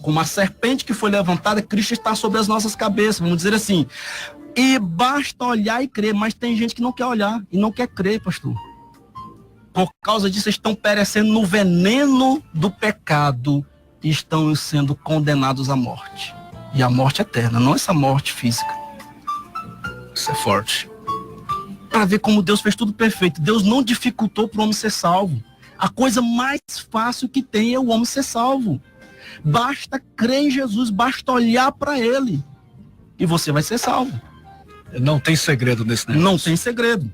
como a serpente que foi levantada, Cristo está sobre as nossas cabeças, vamos dizer assim. E basta olhar e crer, mas tem gente que não quer olhar e não quer crer, pastor. Por causa disso, estão perecendo no veneno do pecado e estão sendo condenados à morte. E a morte eterna, não essa morte física. Isso é forte. Para ver como Deus fez tudo perfeito. Deus não dificultou para o homem ser salvo. A coisa mais fácil que tem é o homem ser salvo. Basta crer em Jesus, basta olhar para ele e você vai ser salvo. Não tem segredo nesse negócio. Não tem segredo.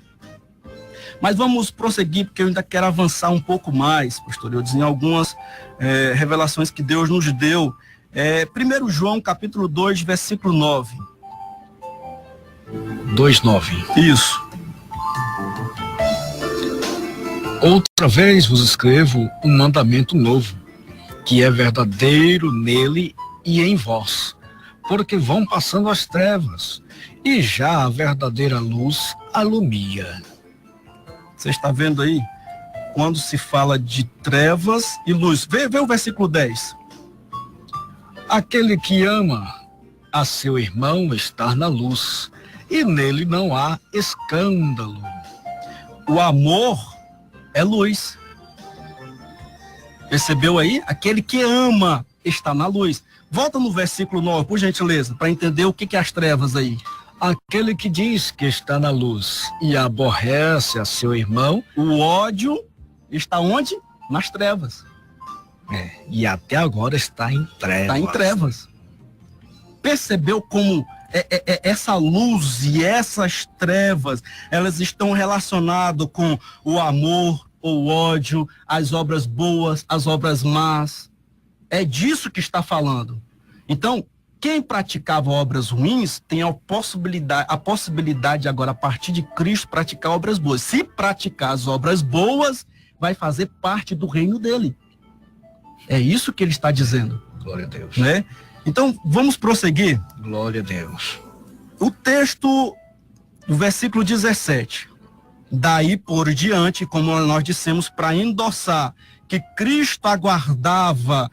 Mas vamos prosseguir, porque eu ainda quero avançar um pouco mais, pastor. Eu dizia algumas revelações que Deus nos deu. 1 João capítulo 2, versículo 9. 2:9. Isso. Outra vez vos escrevo um mandamento novo, que é verdadeiro nele e em vós, porque vão passando as trevas, e já a verdadeira luz alumia. Você está vendo aí? Quando se fala de trevas e luz. Vê o versículo 10. Aquele que ama a seu irmão está na luz, e nele não há escândalo. O amor é luz. Percebeu aí? Aquele que ama está na luz. Volta no versículo 9, por gentileza, para entender o que é as trevas aí. Aquele que diz que está na luz e aborrece a seu irmão, O ódio está onde? Nas trevas. e até agora está em trevas. Está em trevas. Percebeu como essa luz e essas trevas, elas estão relacionadas com o amor, o ódio, as obras boas, as obras más. É disso que está falando. Então, quem praticava obras ruins tem a possibilidade agora, a partir de Cristo, praticar obras boas. Se praticar as obras boas, vai fazer parte do reino dele. É isso que ele está dizendo. Glória a Deus. Né? Então, vamos prosseguir. Glória a Deus. O texto do versículo 17. Daí por diante, como nós dissemos, para endossar que Cristo aguardava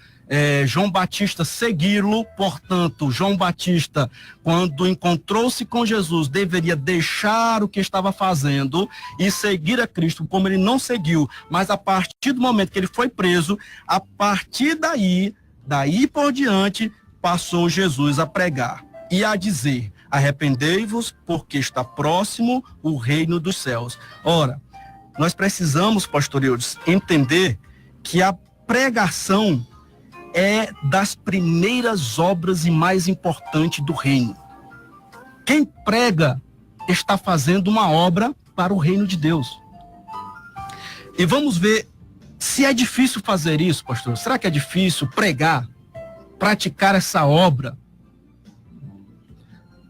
João Batista segui-lo, portanto, João Batista, quando encontrou-se com Jesus, deveria deixar o que estava fazendo e seguir a Cristo, como ele não seguiu, mas a partir do momento que ele foi preso, a partir daí por diante, passou Jesus a pregar e a dizer: arrependei-vos, porque está próximo o reino dos céus. Ora, nós precisamos, pastor Eudes, entender que a pregação é das primeiras obras e mais importante do reino. Quem prega está fazendo uma obra para o reino de Deus. E vamos ver se é difícil fazer isso, pastor. Será que é difícil pregar, praticar essa obra?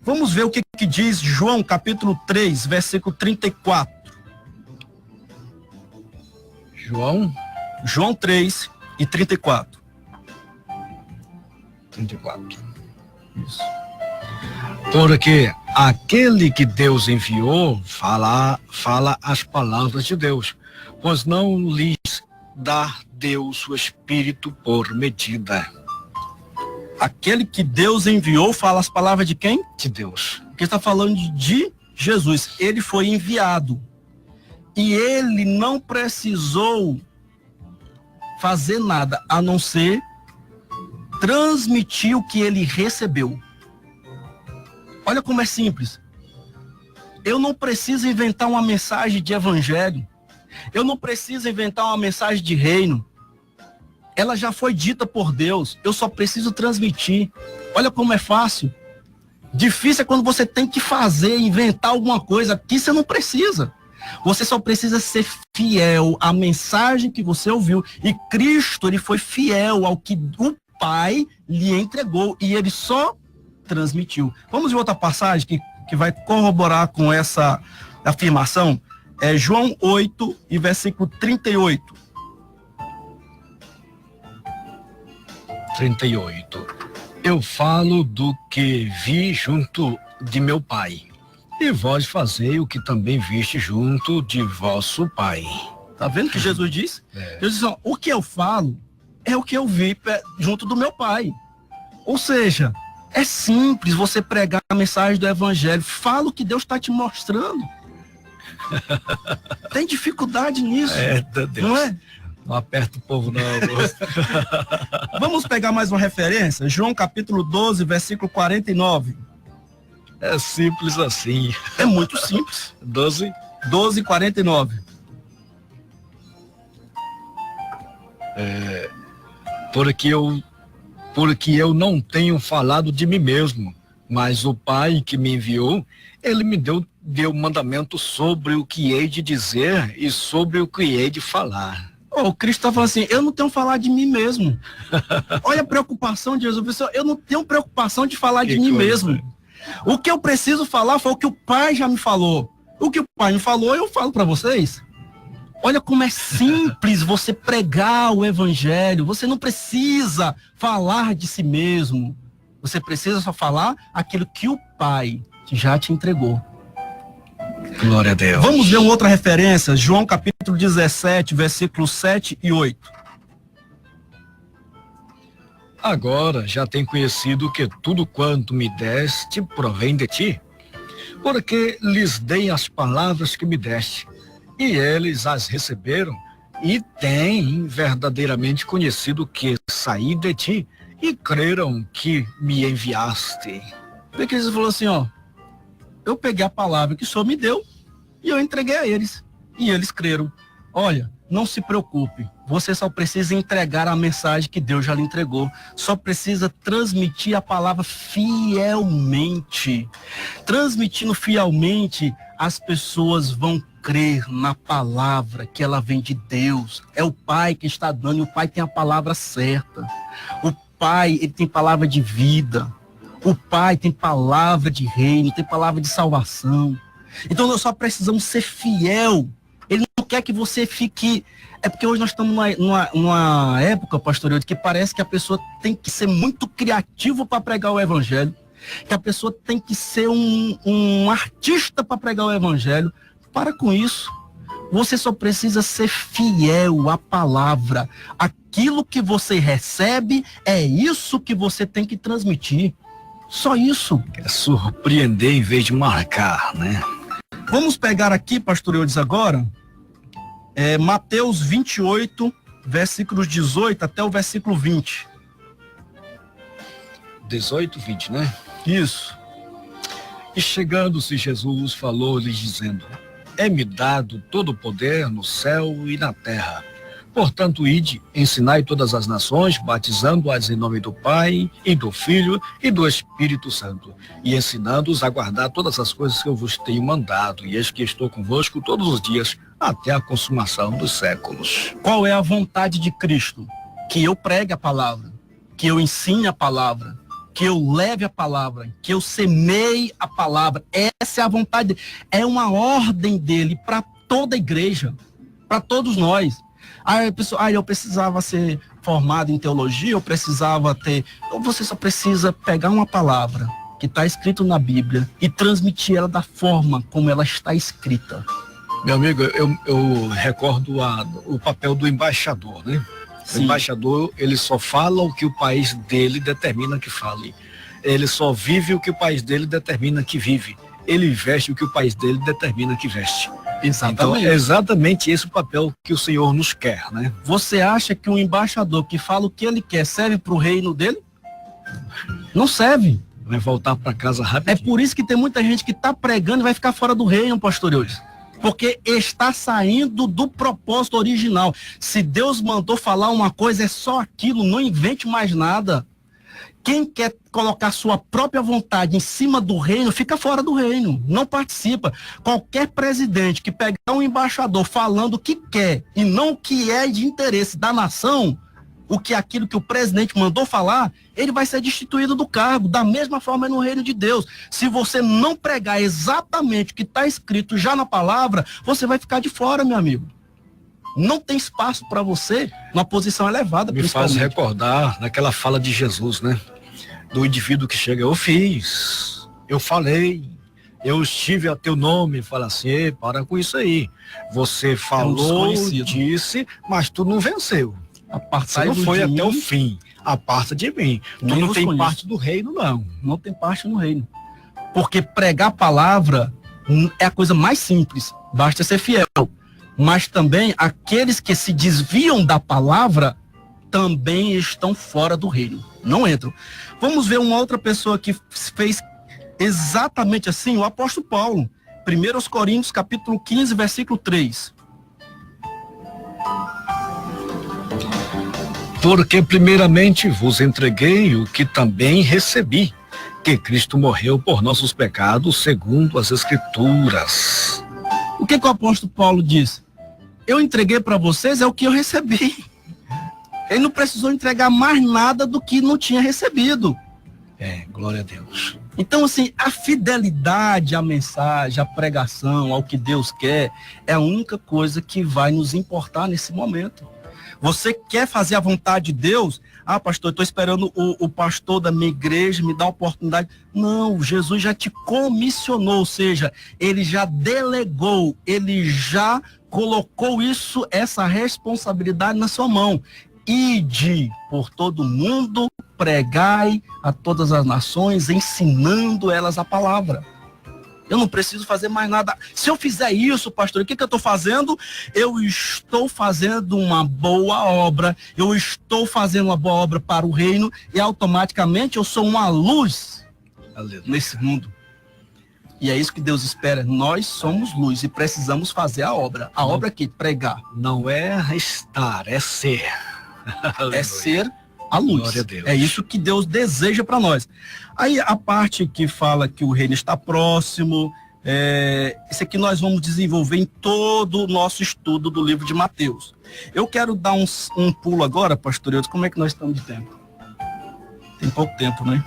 Vamos ver o que diz João, capítulo 3, versículo 34. João 3 e 34. 34. Isso. Porque aquele que Deus enviou fala as palavras de Deus, pois não lhes dá Deus o Espírito por medida. Aquele que Deus enviou fala as palavras de quem? De Deus. Porque está falando de Jesus. Ele foi enviado. E ele não precisou fazer nada, a não ser transmitir o que ele recebeu. Olha como é simples. Eu não preciso inventar uma mensagem de evangelho. Eu não preciso inventar uma mensagem de reino. Ela já foi dita por Deus. Eu só preciso transmitir. Olha como é fácil. Difícil é quando você tem que fazer, inventar alguma coisa. Aqui você não precisa. Você só precisa ser fiel à mensagem que você ouviu. E Cristo, ele foi fiel ao que o Pai lhe entregou e ele só transmitiu. Vamos ver outra passagem que vai corroborar com essa afirmação. É João 8 e versículo 38. 38. Eu falo do que vi junto de meu Pai, e vós fazei o que também viste junto de vosso Pai. Tá vendo o que Jesus diz? Jesus diz, ó, o que eu falo é o que eu vi junto do meu Pai. Ou seja, é simples você pregar a mensagem do evangelho. Fala o que Deus está te mostrando. Tem dificuldade nisso. Deus. Não é? Não aperta o povo, não. Vamos pegar mais uma referência? João capítulo 12, versículo 49. É simples assim. É muito simples. 12, 49. Porque eu não tenho falado de mim mesmo, mas o Pai que me enviou, ele me deu mandamento sobre o que hei de dizer e sobre o que hei de falar. O Cristo está falando assim, eu não tenho falado de mim mesmo. Olha a preocupação de Jesus. Pessoal, eu não tenho preocupação de falar de mim mesmo. O que eu preciso falar foi o que o Pai já me falou. O que o Pai me falou, eu falo para vocês. Olha como é simples você pregar o evangelho. Você não precisa falar de si mesmo. Você precisa só falar aquilo que o Pai já te entregou. Glória a Deus. Vamos ver uma outra referência. João capítulo 17, versículos 7 e 8. Agora já tem conhecido que tudo quanto me deste provém de ti, porque lhes dei as palavras que me deste, e eles as receberam, e têm verdadeiramente conhecido que saí de ti, e creram que me enviaste. Porque ele falou assim, ó, eu peguei a palavra que o Senhor me deu, e eu entreguei a eles, e eles creram. Olha, não se preocupe, você só precisa entregar a mensagem que Deus já lhe entregou, só precisa transmitir a palavra fielmente. Transmitindo fielmente, as pessoas vão crer na palavra que ela vem de Deus. É o Pai que está dando, e o Pai tem a palavra certa. O Pai, ele tem palavra de vida. O Pai tem palavra de reino, tem palavra de salvação. Então nós só precisamos ser fiel. Ele não quer que você fique... É porque hoje nós estamos numa época, pastor Eudes, que parece que a pessoa tem que ser muito criativa para pregar o evangelho, que a pessoa tem que ser um artista para pregar o evangelho. Para com isso. Você só precisa ser fiel à palavra. Aquilo que você recebe, é isso que você tem que transmitir. Só isso. É surpreender em vez de marcar, né? Vamos pegar aqui, pastor Eudes, agora, Mateus 28, versículos 18 até o versículo 20. 18, 20, né? Isso. E chegando-se Jesus, falou-lhes dizendo: é-me dado todo o poder no céu e na terra. Portanto, ide, ensinai todas as nações, batizando-as em nome do Pai, e do Filho, e do Espírito Santo, e ensinando-os a guardar todas as coisas que eu vos tenho mandado, e eis que estou convosco todos os dias, até a consumação dos séculos. Qual é a vontade de Cristo? Que eu pregue a palavra, que eu ensine a palavra, que eu leve a palavra, que eu semeie a palavra. Essa é a vontade dele. É uma ordem dele para toda a igreja, para todos nós. Eu precisava ser formado em teologia, eu precisava ter... Você só precisa pegar uma palavra que está escrita na Bíblia e transmitir ela da forma como ela está escrita. Meu amigo, eu recordo o papel do embaixador, né? Sim. O embaixador, ele só fala o que o país dele determina que fale. Ele só vive o que o país dele determina que vive. Ele veste o que o país dele determina que veste. Então, é exatamente esse o papel que o Senhor nos quer, né? Você acha que um embaixador que fala o que ele quer serve para o reino dele? Não serve. Vai voltar para casa rápido. É por isso que tem muita gente que está pregando e vai ficar fora do reino, pastor Eudes. Porque está saindo do propósito original. Se Deus mandou falar uma coisa, é só aquilo, não invente mais nada. Quem quer colocar sua própria vontade em cima do reino, fica fora do reino, não participa. Qualquer presidente que pegar um embaixador falando o que quer e não o que é de interesse da nação, o que é aquilo que o presidente mandou falar, ele vai ser destituído do cargo. Da mesma forma é no reino de Deus. Se você não pregar exatamente o que está escrito já na palavra, você vai ficar de fora, meu amigo. Não tem espaço para você numa posição elevada. Me faz recordar naquela fala de Jesus, né? Do indivíduo que chega: eu fiz, eu falei, eu estive a teu nome. Fala assim: para com isso aí. Você falou, disse, mas tu não venceu. Você não foi até o fim. Aparta de mim. Tu não tem parte do reino, não. Não tem parte no reino. Porque pregar a palavra é a coisa mais simples. Basta ser fiel. Mas também aqueles que se desviam da palavra também estão fora do reino. Não entram. Vamos ver uma outra pessoa que fez exatamente assim, o apóstolo Paulo. 1 Coríntios, capítulo 15, versículo 3. Porque primeiramente vos entreguei o que também recebi, que Cristo morreu por nossos pecados, segundo as Escrituras. O que o apóstolo Paulo diz? Eu entreguei para vocês é o que eu recebi. Ele não precisou entregar mais nada do que não tinha recebido. Glória a Deus. Então, assim, a fidelidade à mensagem, à pregação, ao que Deus quer, é a única coisa que vai nos importar nesse momento. Você quer fazer a vontade de Deus? Ah, pastor, eu estou esperando o pastor da minha igreja me dar a oportunidade. Não, Jesus já te comissionou, ou seja, ele já delegou, ele já colocou essa responsabilidade na sua mão. Ide por todo mundo, pregai a todas as nações, ensinando elas a palavra. Eu não preciso fazer mais nada. Se eu fizer isso, pastor, o que eu estou fazendo? Eu estou fazendo uma boa obra. Eu estou fazendo uma boa obra para o reino e automaticamente eu sou uma luz nesse mundo. E é isso que Deus espera. Nós somos luz e precisamos fazer a obra. A obra aqui, pregar. Não é estar, é ser. É ser a luz. Glória a Deus. É isso que Deus deseja para nós. Aí a parte que fala que o reino está próximo, isso aqui nós vamos desenvolver em todo o nosso estudo do livro de Mateus. Eu quero dar um pulo agora, pastor Eudes. Como é que nós estamos de tempo? Tem pouco tempo, né?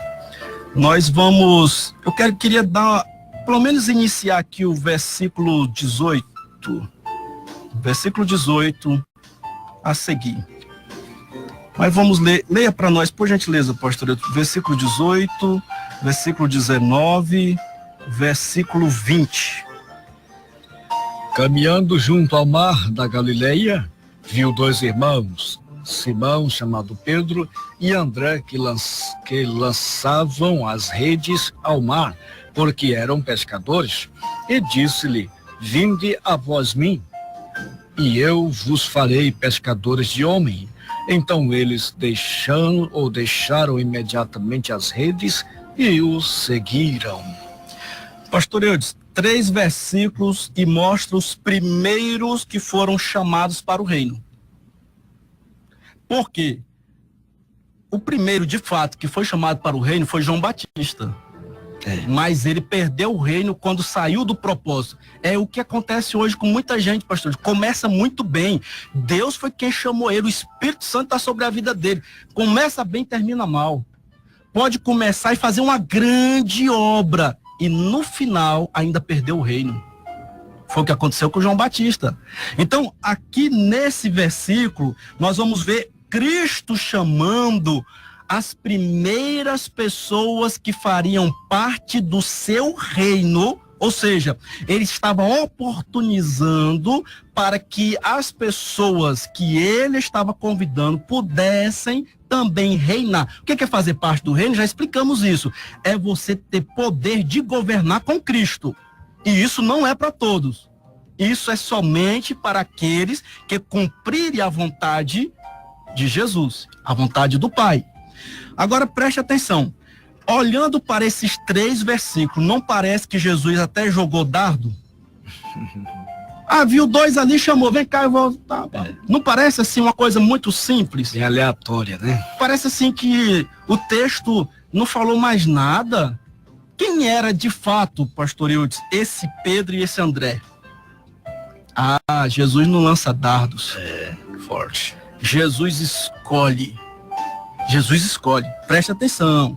Queria dar, pelo menos iniciar aqui o versículo 18. Versículo 18 a seguir. Mas vamos ler, leia para nós, por gentileza, pastor Eudes, versículo 18, versículo 19, versículo 20. Caminhando junto ao mar da Galileia, viu 2 irmãos, Simão, chamado Pedro, e André, que lançavam as redes ao mar, porque eram pescadores, e disse-lhe: vinde após mim, e eu vos farei pescadores de homem. Então eles deixaram imediatamente as redes e os seguiram. Pastor Eudes, 3 versículos e mostra os primeiros que foram chamados para o reino. Por quê? O primeiro, de fato, que foi chamado para o reino foi João Batista. Mas ele perdeu o reino quando saiu do propósito. É o que acontece hoje com muita gente, pastor. Começa muito bem. Deus foi quem chamou ele. O Espírito Santo está sobre a vida dele. Começa bem, termina mal. Pode começar e fazer uma grande obra. E no final ainda perdeu o reino. Foi o que aconteceu com João Batista. Então, aqui nesse versículo, nós vamos ver Cristo chamando as primeiras pessoas que fariam parte do seu reino, ou seja, ele estava oportunizando para que as pessoas que ele estava convidando pudessem também reinar. O que é fazer parte do reino? Já explicamos isso. É você ter poder de governar com Cristo. E isso não é para todos. Isso é somente para aqueles que cumprirem a vontade de Jesus, a vontade do Pai. Agora preste atenção, olhando para esses 3 versículos, não parece que Jesus até jogou dardo? Viu 2 ali, chamou, vem cá, eu vou... Não parece assim uma coisa muito simples? É aleatória, né? Parece assim que o texto não falou mais nada. Quem era de fato, pastor Eudes, esse Pedro e esse André? Jesus não lança dardos. Forte. Jesus escolhe. Preste atenção.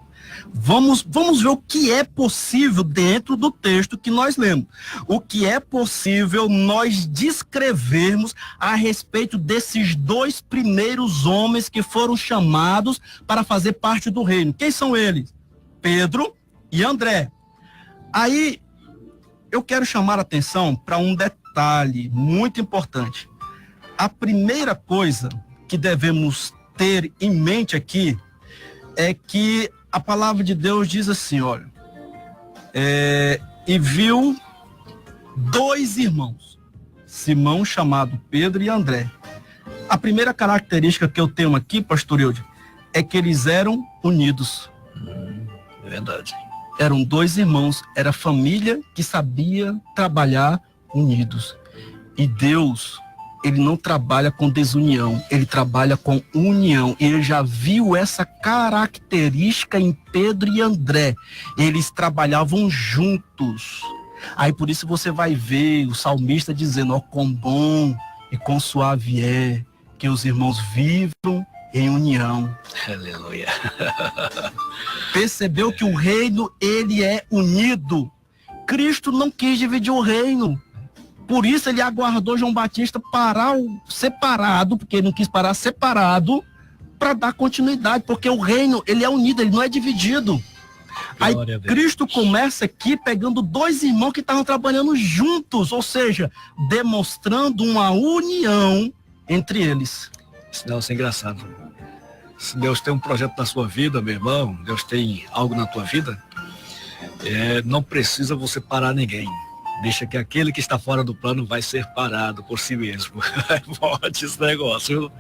Vamos ver o que é possível dentro do texto que nós lemos. O que é possível nós descrevermos a respeito desses 2 primeiros homens que foram chamados para fazer parte do reino. Quem são eles? Pedro e André. Aí, eu quero chamar a atenção para um detalhe muito importante. A primeira coisa que devemos ter em mente aqui é que a palavra de Deus diz assim, olha, e viu 2 irmãos, Simão, chamado Pedro, e André. A primeira característica que eu tenho aqui, pastor Eudes, é que eles eram unidos. É verdade. Eram 2 irmãos, era família que sabia trabalhar unidos. E Deus, ele não trabalha com desunião, ele trabalha com união. Ele já viu essa característica em Pedro e André. Eles trabalhavam juntos. Aí por isso você vai ver o salmista dizendo, quão bom e quão suave é que os irmãos vivam em união. Aleluia. Percebeu que o reino, ele é unido. Cristo não quis dividir o reino. Por isso ele aguardou João Batista parar separado, porque ele não quis parar separado, para dar continuidade, porque o reino, ele é unido, ele não é dividido. Aí Cristo começa aqui pegando 2 irmãos que estavam trabalhando juntos, ou seja, demonstrando uma união entre eles. Isso é engraçado. Se Deus tem um projeto na sua vida, meu irmão, Deus tem algo na tua vida, Não precisa você parar ninguém. Deixa que aquele que está fora do plano vai ser parado por si mesmo. Forte esse negócio.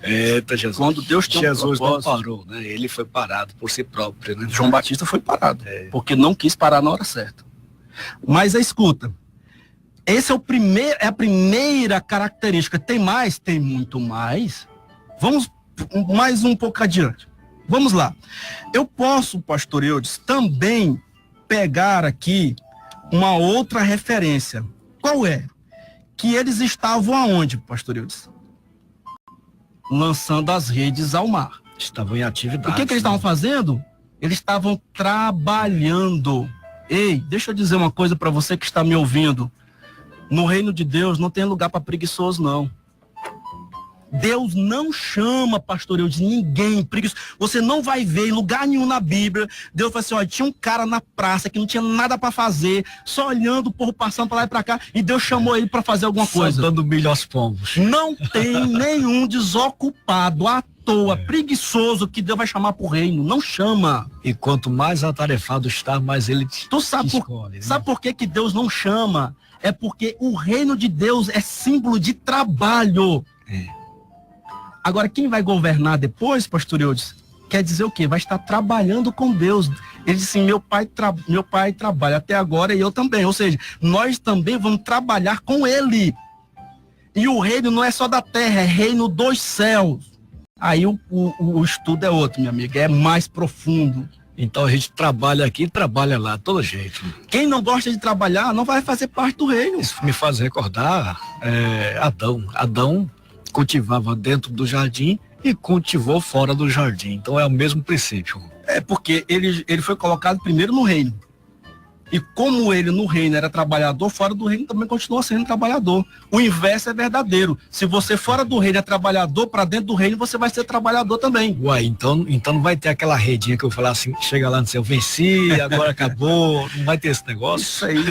Eita, Jesus. Quando Deus tem Jesus não parou, né? Ele foi parado por si próprio, né? João Batista foi parado, porque não quis parar na hora certa. Mas escuta, esse é a primeira característica. Tem mais? Tem muito mais. Vamos mais um pouco adiante. Vamos lá. Eu posso, pastor Eudes, também pegar aqui uma outra referência. Qual é? Que eles estavam aonde, pastor Eudes? Lançando as redes ao mar. Estavam em atividade. O que eles estavam fazendo? Eles estavam trabalhando. Ei, deixa eu dizer uma coisa para você que está me ouvindo. No reino de Deus não tem lugar para preguiçoso, não. Deus não chama, pastor Eudes, ninguém preguiçoso. Você não vai ver em lugar nenhum na Bíblia. Deus fala assim, ó, tinha um cara na praça que não tinha nada para fazer, só olhando o povo passando para lá e para cá, e Deus chamou ele para fazer alguma coisa. Dando milho aos pombos. Não tem nenhum desocupado, à toa, preguiçoso, que Deus vai chamar pro reino. Não chama. E quanto mais atarefado está, mais ele Tu sabe escolhe. Sabe por que Deus não chama? É porque o reino de Deus é símbolo de trabalho. Agora, quem vai governar depois, pastor Eudes, quer dizer o quê? Vai estar trabalhando com Deus. Ele disse assim, meu pai trabalha até agora e eu também. Ou seja, nós também vamos trabalhar com ele. E o reino não é só da terra, é reino dos céus. Aí o estudo é outro, minha amiga, é mais profundo. Então a gente trabalha aqui e trabalha lá, todo jeito. Quem não gosta de trabalhar não vai fazer parte do reino. Isso me faz recordar Adão. Adão cultivava dentro do jardim e cultivou fora do jardim. Então é o mesmo princípio. É porque ele foi colocado primeiro no reino. E como ele no reino era trabalhador, fora do reino também continua sendo trabalhador. O inverso é verdadeiro. Se você fora do reino é trabalhador, para dentro do reino você vai ser trabalhador também. Uai, então não vai ter aquela redinha que eu falar assim, chega lá no céu, eu venci, agora acabou. Não vai ter esse negócio. Isso aí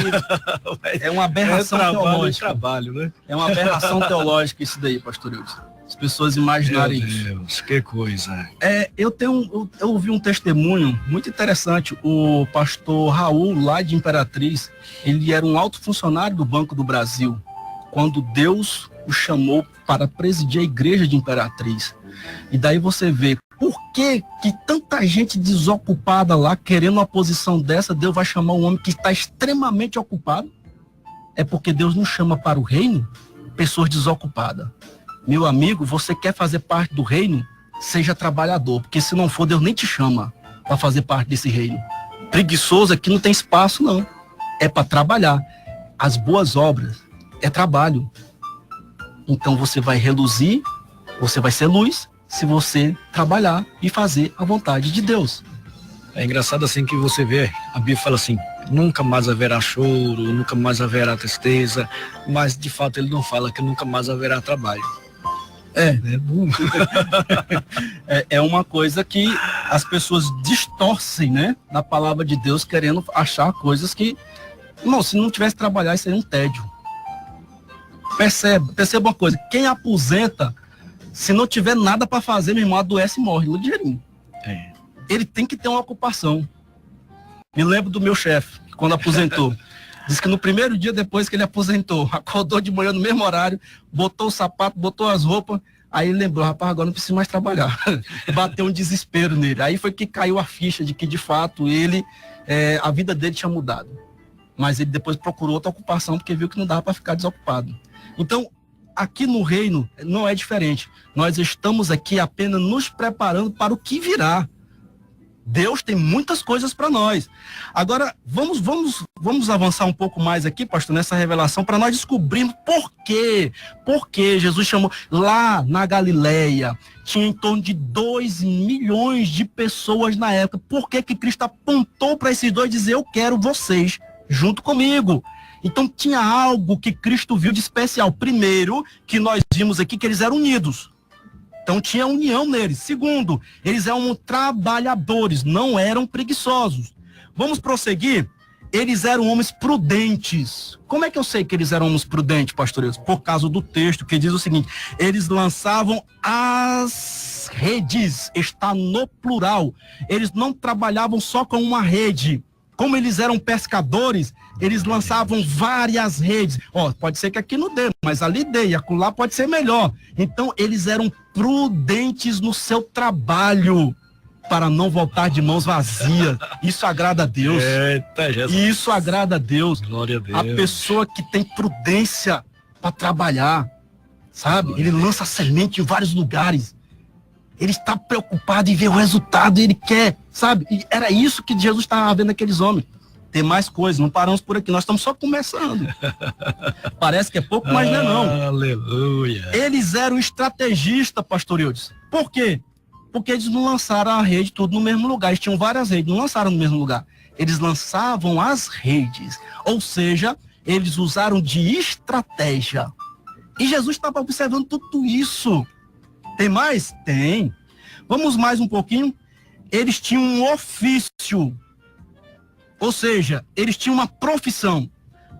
é uma aberração teológica. Trabalho, né? É uma aberração teológica isso daí, pastor Eudes. As pessoas imaginarem isso. Meu Deus, que coisa. Eu ouvi um testemunho muito interessante. O pastor Raul, lá de Imperatriz, ele era um alto funcionário do Banco do Brasil, quando Deus o chamou para presidir a igreja de Imperatriz. E daí você vê, por que tanta gente desocupada lá, querendo uma posição dessa, Deus vai chamar um homem que está extremamente ocupado? É porque Deus não chama para o reino pessoas desocupadas. Meu amigo, você quer fazer parte do reino? Seja trabalhador, porque se não for, Deus nem te chama para fazer parte desse reino. Preguiçoso aqui não tem espaço, não. É para trabalhar. As boas obras é trabalho. Então você vai reluzir, você vai ser luz, se você trabalhar e fazer a vontade de Deus. É engraçado assim que você vê, a Bíblia fala assim, nunca mais haverá choro, nunca mais haverá tristeza, mas de fato ele não fala que nunca mais haverá trabalho. É uma coisa que as pessoas distorcem, né, na palavra de Deus, querendo achar coisas que, não, se não tivesse trabalhar, isso seria um tédio. Perceba uma coisa, quem aposenta, se não tiver nada para fazer, meu irmão, adoece e morre, ligeirinho. Ele tem que ter uma ocupação. Me lembro do meu chefe, quando aposentou. Diz que no primeiro dia depois que ele aposentou, acordou de manhã no mesmo horário, botou o sapato, botou as roupas, aí ele lembrou, rapaz, agora não preciso mais trabalhar. Bateu um desespero nele. Aí foi que caiu a ficha de que, de fato, a vida dele tinha mudado. Mas ele depois procurou outra ocupação, porque viu que não dava para ficar desocupado. Então, aqui no reino, não é diferente. Nós estamos aqui apenas nos preparando para o que virá. Deus tem muitas coisas para nós. Agora, vamos avançar um pouco mais aqui, pastor, nessa revelação, para nós descobrirmos por quê. Porque Jesus chamou, lá na Galileia, tinha em torno de 2 milhões de pessoas na época. Por que Cristo apontou para esses dois e dizer, eu quero vocês junto comigo? Então tinha algo que Cristo viu de especial. Primeiro, que nós vimos aqui que eles eram unidos. Então tinha união neles. Segundo, eles eram trabalhadores, não eram preguiçosos. Vamos prosseguir? Eles eram homens prudentes. Como é que eu sei que eles eram homens prudentes, pastores? Por causa do texto que diz o seguinte, eles lançavam as redes, está no plural. Eles não trabalhavam só com uma rede, como eles eram pescadores, eles lançavam várias redes. Pode ser que aqui não dê, mas ali dê, e acolá pode ser melhor. Então, eles eram prudentes no seu trabalho, para não voltar de mãos vazias. Isso agrada a Deus. Eita, Jesus. Isso agrada a Deus. Glória a Deus. A pessoa que tem prudência para trabalhar, sabe? Ele lança semente em vários lugares. Ele está preocupado em ver o resultado, ele quer, sabe? E era isso que Jesus estava vendo naqueles homens. Tem mais coisas, não paramos por aqui, nós estamos só começando. Parece que é pouco, mas não é não. Aleluia. Eles eram estrategistas, pastor Eudes. Por quê? Porque eles não lançaram a rede tudo no mesmo lugar. Eles tinham várias redes, não lançaram no mesmo lugar. Eles lançavam as redes. Ou seja, eles usaram de estratégia. E Jesus estava observando tudo isso. Tem mais? Tem. Vamos mais um pouquinho. Eles tinham um ofício. Ou seja, eles tinham uma profissão.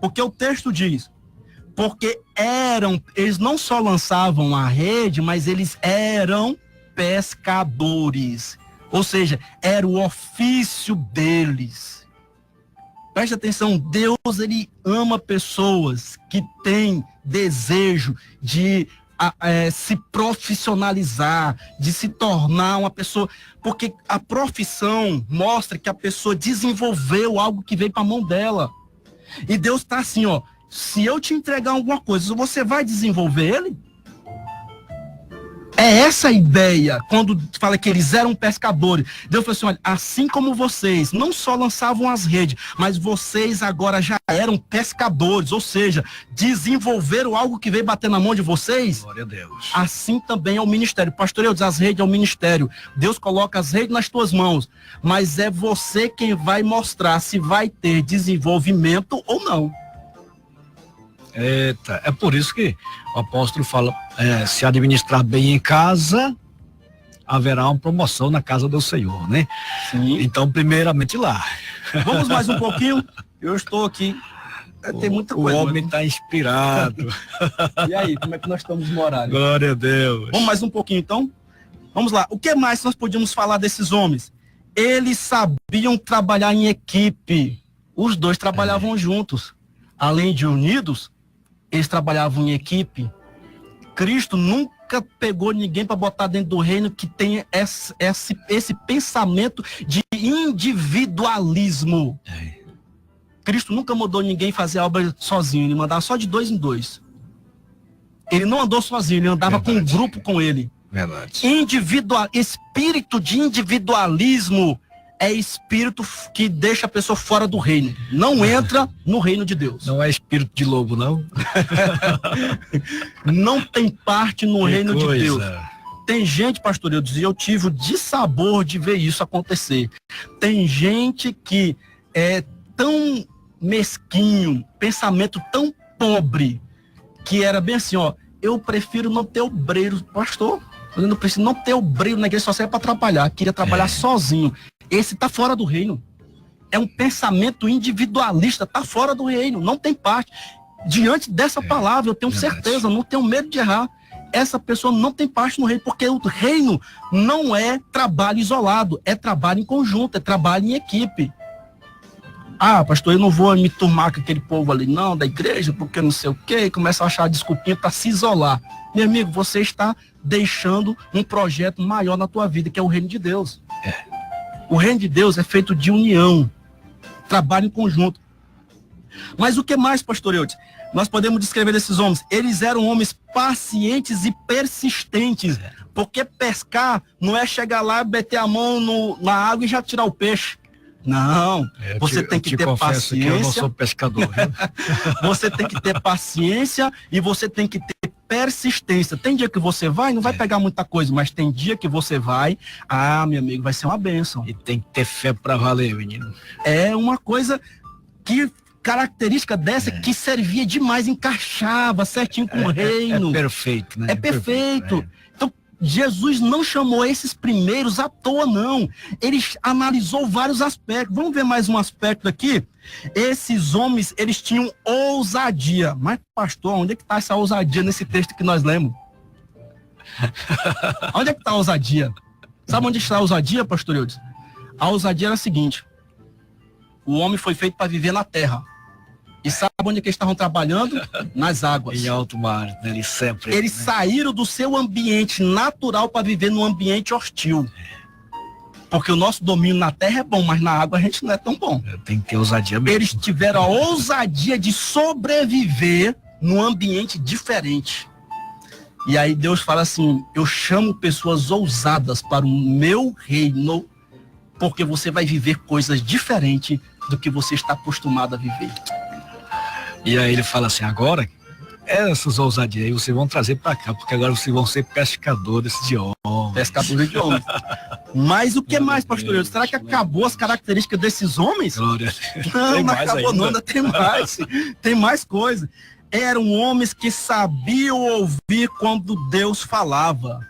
Porque o texto diz, porque eles não só lançavam a rede, mas eles eram pescadores. Ou seja, era o ofício deles. Preste atenção, Deus, ele ama pessoas que têm desejo de se profissionalizar, de se tornar uma pessoa, porque a profissão mostra que a pessoa desenvolveu algo que veio para a mão dela. E Deus está assim, se eu te entregar alguma coisa, você vai desenvolver ele? É essa a ideia, quando fala que eles eram pescadores. Deus falou assim, olha, assim como vocês não só lançavam as redes, mas vocês agora já eram pescadores, ou seja, desenvolveram algo que veio bater na mão de vocês. Glória a Deus. Assim também é o ministério. Pastor, eu digo, as redes é o ministério. Deus coloca as redes nas tuas mãos, mas é você quem vai mostrar se vai ter desenvolvimento ou não. Eita, é por isso que o apóstolo fala, se administrar bem em casa, haverá uma promoção na casa do Senhor, né? Sim. Então, primeiramente lá. Vamos mais um pouquinho? Eu estou aqui. Tem muita coisa. O homem está inspirado. E aí, como é que nós estamos no horário? Glória a Deus. Vamos mais um pouquinho, então? Vamos lá. O que mais nós podíamos falar desses homens? Eles sabiam trabalhar em equipe. Os dois trabalhavam juntos. Além de unidos, eles trabalhavam em equipe. Cristo nunca pegou ninguém para botar dentro do reino que tenha esse pensamento de individualismo. Cristo nunca mandou ninguém fazer a obra sozinho, ele mandava só de 2 em 2. Ele não andou sozinho, ele andava com um grupo com ele. Verdade. Espírito de individualismo é espírito que deixa a pessoa fora do reino. Não entra no reino de Deus. Não é espírito de lobo, não? Não tem parte no reino coisa. de Deus. Tem gente, pastor, eu tive o dissabor de ver isso acontecer. Tem gente que é tão mesquinho, pensamento tão pobre, que era bem assim, eu prefiro não ter obreiro, pastor. Eu não preciso não ter obreiro na igreja, só serve para atrapalhar. Queria trabalhar sozinho. Esse está fora do reino. É um pensamento individualista, está fora do reino, não tem parte. Diante dessa palavra, eu tenho certeza, não tenho medo de errar. Essa pessoa não tem parte no reino, porque o reino não é trabalho isolado, é trabalho em conjunto, é trabalho em equipe. Pastor, eu não vou me turmar com aquele povo ali, não, da igreja, porque não sei o quê, começa a achar desculpinha para se isolar. Meu amigo, você está deixando um projeto maior na tua vida, que é o reino de Deus. O reino de Deus é feito de união, trabalho em conjunto. Mas o que mais, pastor Eudes? Nós podemos descrever desses homens. Eles eram homens pacientes e persistentes. Porque pescar não é chegar lá, meter a mão na água e já tirar o peixe. Não, você tem que ter paciência. Que eu não sou pescador. Você tem que ter paciência e você tem que ter persistência. Tem dia que você vai, não vai pegar muita coisa, mas tem dia que você vai, meu amigo, vai ser uma bênção. E tem que ter fé para valer, menino. É uma coisa que, característica dessa, que servia demais, encaixava certinho com o reino. É perfeito, né? É perfeito. Então, Jesus não chamou esses primeiros à toa, não. Ele analisou vários aspectos. Vamos ver mais um aspecto aqui. Esses homens, eles tinham ousadia. Mas, pastor, onde é que está essa ousadia nesse texto que nós lemos? Onde é que está a ousadia? Sabe onde está a ousadia, pastor Eudes? A ousadia era a seguinte. O homem foi feito para viver na terra. E sabe onde que eles estavam trabalhando? Nas águas. Em alto mar, né? Ele sempre. Eles saíram do seu ambiente natural para viver num ambiente hostil. Porque o nosso domínio na terra é bom, mas na água a gente não é tão bom. Tem que ter ousadia mesmo. Eles tiveram a ousadia de sobreviver num ambiente diferente. E aí Deus fala assim, eu chamo pessoas ousadas para o meu reino, porque você vai viver coisas diferentes do que você está acostumado a viver. E aí ele fala assim, agora, essas ousadias aí vocês vão trazer para cá, porque agora vocês vão ser pescadores de homens. Pescadores de homens. Mas o que mais, pastor? Será que acabou as características desses homens? Glória. Não, não mais acabou ainda. não, ainda tem mais. Tem mais coisa. Eram homens que sabiam ouvir quando Deus falava.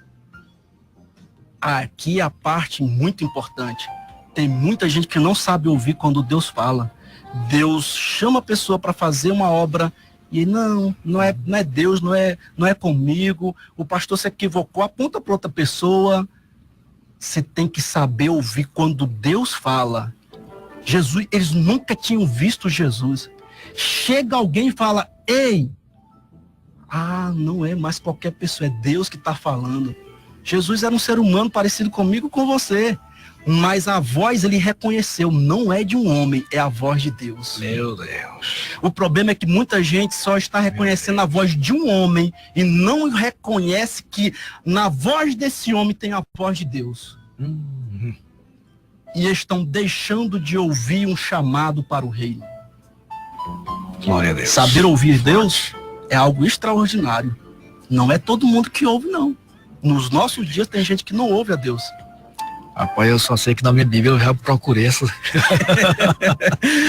Aqui a parte muito importante. Tem muita gente que não sabe ouvir quando Deus fala. Deus chama a pessoa para fazer uma obra e não é Deus, não é comigo. O pastor se equivocou, aponta para outra pessoa. Você tem que saber ouvir quando Deus fala. Jesus, eles nunca tinham visto Jesus. Chega alguém e fala, ei, não é mais qualquer pessoa, é Deus que está falando. Jesus era um ser humano parecido comigo, com você. Mas a voz ele reconheceu, não é de um homem, é a voz de Deus. Meu Deus. O problema é que muita gente só está reconhecendo a voz de um homem e não reconhece que na voz desse homem tem a voz de Deus. E estão deixando de ouvir um chamado para o reino. Glória a Deus. Saber ouvir Deus é algo extraordinário. Não é todo mundo que ouve, não. Nos nossos dias tem gente que não ouve a Deus. Rapaz, eu só sei que na minha Bíblia eu já procurei essa.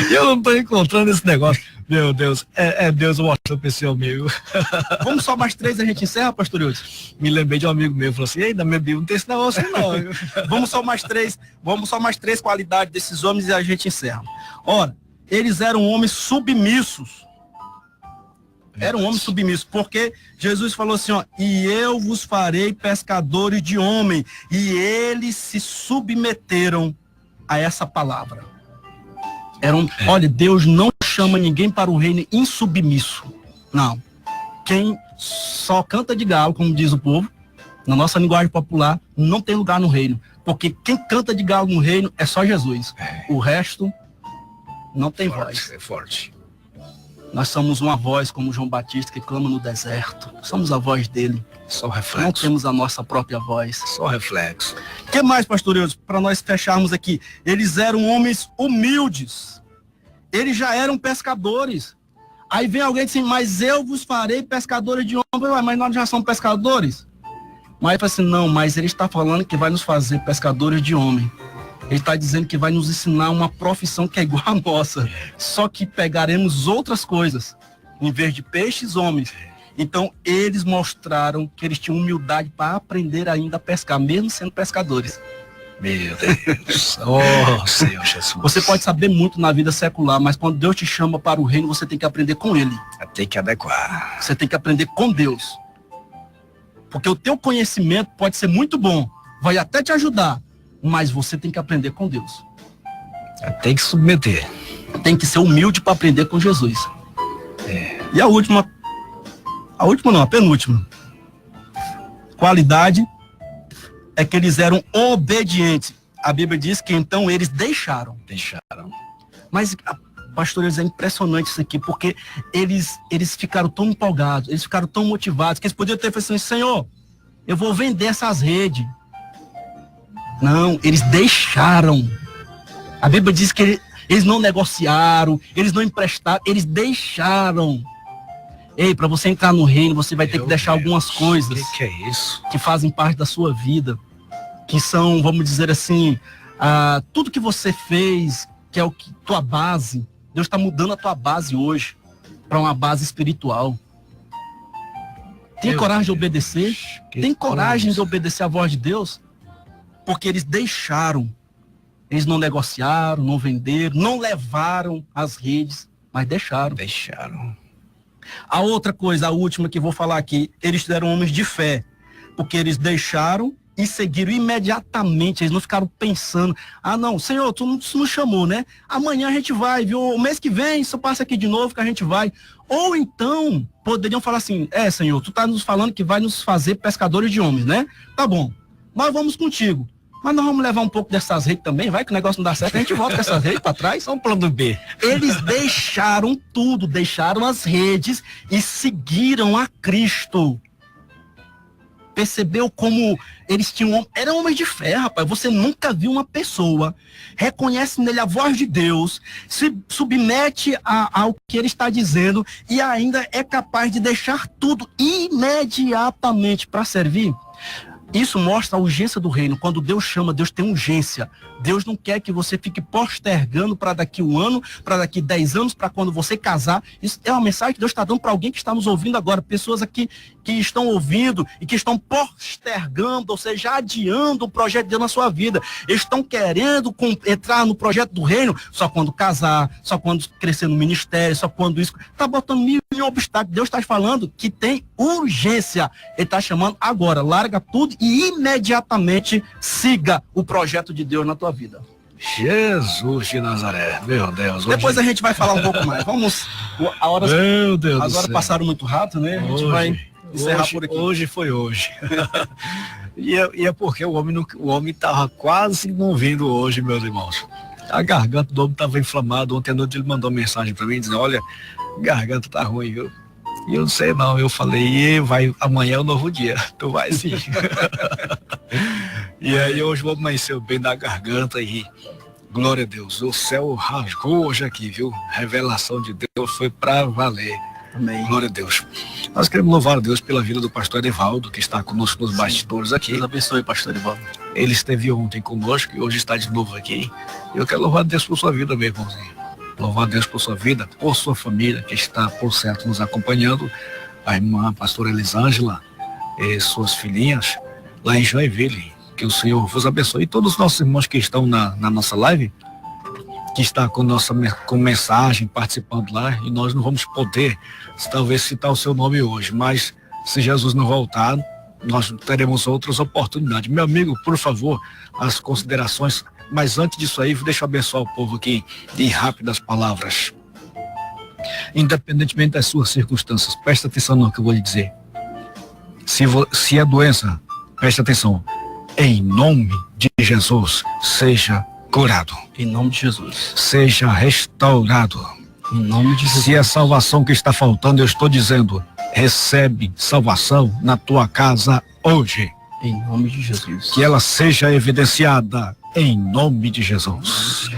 Eu não estou encontrando esse negócio. Meu Deus, é Deus mostrando para esse amigo. Vamos só mais 3 e a gente encerra, pastor Eudes? Me lembrei de um amigo meu, falou assim, ei, na minha Bíblia não tem esse negócio aí, não. Vamos só mais três qualidades desses homens e a gente encerra. Ora, eles eram homens submissos. Eram homens submissos, porque Jesus falou assim, ó, e eu vos farei pescadores de homem, e eles se submeteram a essa palavra. Olha, Deus não chama ninguém para o reino insubmisso, não. Quem só canta de galo, como diz o povo, na nossa linguagem popular, não tem lugar no reino, porque quem canta de galo no reino é só Jesus, o resto não tem voz. É forte. Nós somos uma voz, como João Batista, que clama no deserto. Somos a voz dele. Só Não reflexo. temos a nossa própria voz. Só reflexo. O que mais, pastor Eudes, para nós fecharmos aqui? Eles eram homens humildes. Eles já eram pescadores. Aí vem alguém e diz assim, mas eu vos farei pescadores de homens. Mas nós já somos pescadores. Mas ele fala assim, não, mas ele está falando que vai nos fazer pescadores de homem. Ele está dizendo que vai nos ensinar uma profissão que é igual à nossa. Só que pegaremos outras coisas. Em vez de peixes, homens. Então, eles mostraram que eles tinham humildade para aprender ainda a pescar, mesmo sendo pescadores. Meu Deus. Oh, Senhor Jesus. Você pode saber muito na vida secular, mas quando Deus te chama para o reino, você tem que aprender com ele. Tem que adequar. Você tem que aprender com Deus. Porque o teu conhecimento pode ser muito bom, vai até te ajudar, mas você tem que aprender com Deus. Tem que submeter. Tem que ser humilde para aprender com Jesus. E a penúltima qualidade é que eles eram obedientes. A Bíblia diz que então eles deixaram. Mas, pastores, é impressionante isso aqui, porque eles ficaram tão empolgados, eles ficaram tão motivados, que eles podiam ter falado assim, Senhor, eu vou vender essas redes. Não, eles deixaram. A Bíblia diz que eles não negociaram, eles não emprestaram, eles deixaram. Ei, para você entrar no reino, você vai ter que deixar algumas coisas. O que é isso? Que fazem parte da sua vida, que são, vamos dizer assim, tudo que você fez, que é o que tua base. Deus está mudando a tua base hoje para uma base espiritual. Tem coragem de obedecer? Tem coragem de obedecer a voz de Deus? Porque eles deixaram. Eles não negociaram, não venderam, não levaram as redes, mas deixaram. A outra coisa, a última que eu vou falar aqui, eles eram homens de fé, porque eles deixaram e seguiram imediatamente. Eles não ficaram pensando, não, Senhor, tu não nos chamou, né? Amanhã a gente vai, viu? O mês que vem, só passa aqui de novo que a gente vai. Ou então, poderiam falar assim, Senhor, tu tá nos falando que vai nos fazer pescadores de homens, né? Tá bom, nós vamos contigo. Mas nós vamos levar um pouco dessas redes também, vai que o negócio não dá certo, a gente volta com essas redes para trás. Só um plano B. Eles deixaram tudo, deixaram as redes e seguiram a Cristo. Percebeu como eles tinham... Eram homens de fé, rapaz. Você nunca viu uma pessoa, reconhece nele a voz de Deus, se submete ao que ele está dizendo e ainda é capaz de deixar tudo imediatamente para servir. Isso mostra a urgência do reino. Quando Deus chama, Deus tem urgência. Deus não quer que você fique postergando para daqui 1 ano, para daqui 10 anos, para quando você casar. Isso é uma mensagem que Deus está dando para alguém que está nos ouvindo agora. Pessoas aqui que estão ouvindo e que estão postergando, ou seja, adiando o projeto de Deus na sua vida. Eles estão querendo entrar no projeto do reino só quando casar, só quando crescer no ministério, só quando isso. Está botando mil obstáculos. Deus está falando que tem urgência. Ele está chamando agora. Larga tudo e imediatamente siga o projeto de Deus na tua vida. Jesus de Nazaré, meu Deus. Depois a gente vai falar um pouco mais. Vamos. Meu Deus as horas passaram muito rápido, né? A gente vai encerrar por aqui. Hoje foi hoje. e é porque o homem estava quase não vindo hoje, meus irmãos. A garganta do homem estava inflamada. Ontem à noite ele mandou uma mensagem para mim dizendo, olha, a garganta tá ruim, viu? E eu não sei não, eu falei, amanhã é um novo dia, tu vai sim. E aí hoje o homem amanheceu bem da garganta e glória a Deus, o céu rasgou hoje aqui, viu? Revelação de Deus foi pra valer. Amém. Glória a Deus. Nós queremos louvar a Deus pela vida do pastor Edivaldo, que está conosco nos bastidores aqui. Deus abençoe, pastor Edivaldo. Ele esteve ontem conosco e hoje está de novo aqui. Eu quero louvar a Deus por sua vida, meu irmãozinho. Louvar a Deus por sua vida, por sua família, que está, por certo, nos acompanhando. A irmã pastora Elisângela e suas filhinhas, lá em Joinville. Que o Senhor vos abençoe. E todos os nossos irmãos que estão na nossa live, que está com mensagem, participando lá, e nós não vamos poder, talvez, citar o seu nome hoje, mas se Jesus não voltar, nós teremos outras oportunidades. Meu amigo, por favor, as considerações. Mas antes disso aí, deixa eu abençoar o povo aqui em rápidas palavras. Independentemente das suas circunstâncias, presta atenção no que eu vou lhe dizer. Se é doença, presta atenção. Em nome de Jesus, seja curado. Em nome de Jesus. Seja restaurado. Em nome de Jesus. Se é salvação que está faltando, eu estou dizendo, recebe salvação na tua casa hoje. Em nome de Jesus. Que ela seja evidenciada em nome de Jesus.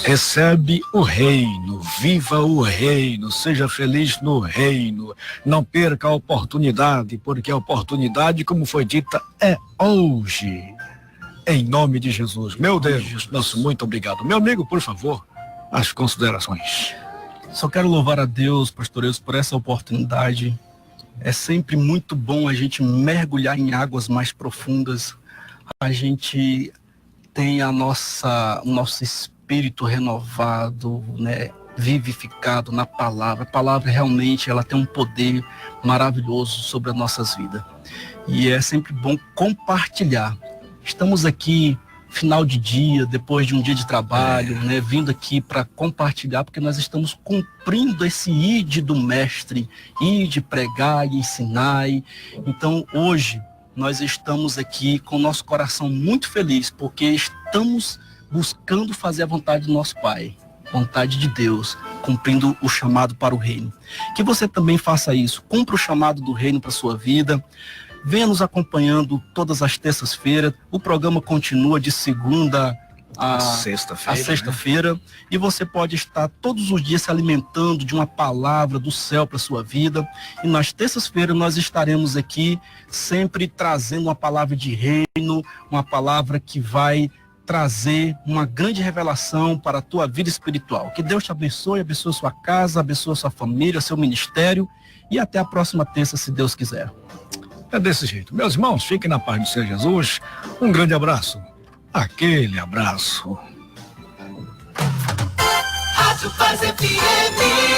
Recebe o reino, viva o reino, seja feliz no reino, não perca a oportunidade, porque a oportunidade, como foi dita, é hoje. Em nome de Jesus. Meu Deus, nosso muito obrigado. Meu amigo, por favor, as considerações. Só quero louvar a Deus, pastoreiros, por essa oportunidade. É sempre muito bom a gente mergulhar em águas mais profundas. A gente tem o nosso espírito renovado, né, vivificado na palavra. A palavra realmente ela tem um poder maravilhoso sobre as nossas vidas. E é sempre bom compartilhar. Estamos aqui, final de dia, depois de um dia de trabalho, né, vindo aqui para compartilhar, porque nós estamos cumprindo esse ide do mestre, ide, pregar e ensinar. Então, hoje, nós estamos aqui com o nosso coração muito feliz, porque estamos buscando fazer a vontade do nosso Pai, vontade de Deus, cumprindo o chamado para o reino. Que você também faça isso, cumpra o chamado do reino para a sua vida. Venha nos acompanhando todas as terças-feiras. O programa continua de segunda a sexta-feira. Né? E você pode estar todos os dias se alimentando de uma palavra do céu para a sua vida. E nas terças-feiras nós estaremos aqui sempre trazendo uma palavra de reino, uma palavra que vai trazer uma grande revelação para a tua vida espiritual. Que Deus te abençoe, abençoe a sua casa, abençoe a sua família, seu ministério. E até a próxima terça, se Deus quiser. É desse jeito. Meus irmãos, fiquem na paz do Senhor Jesus. Um grande abraço. Aquele abraço. Rádio Paz FM.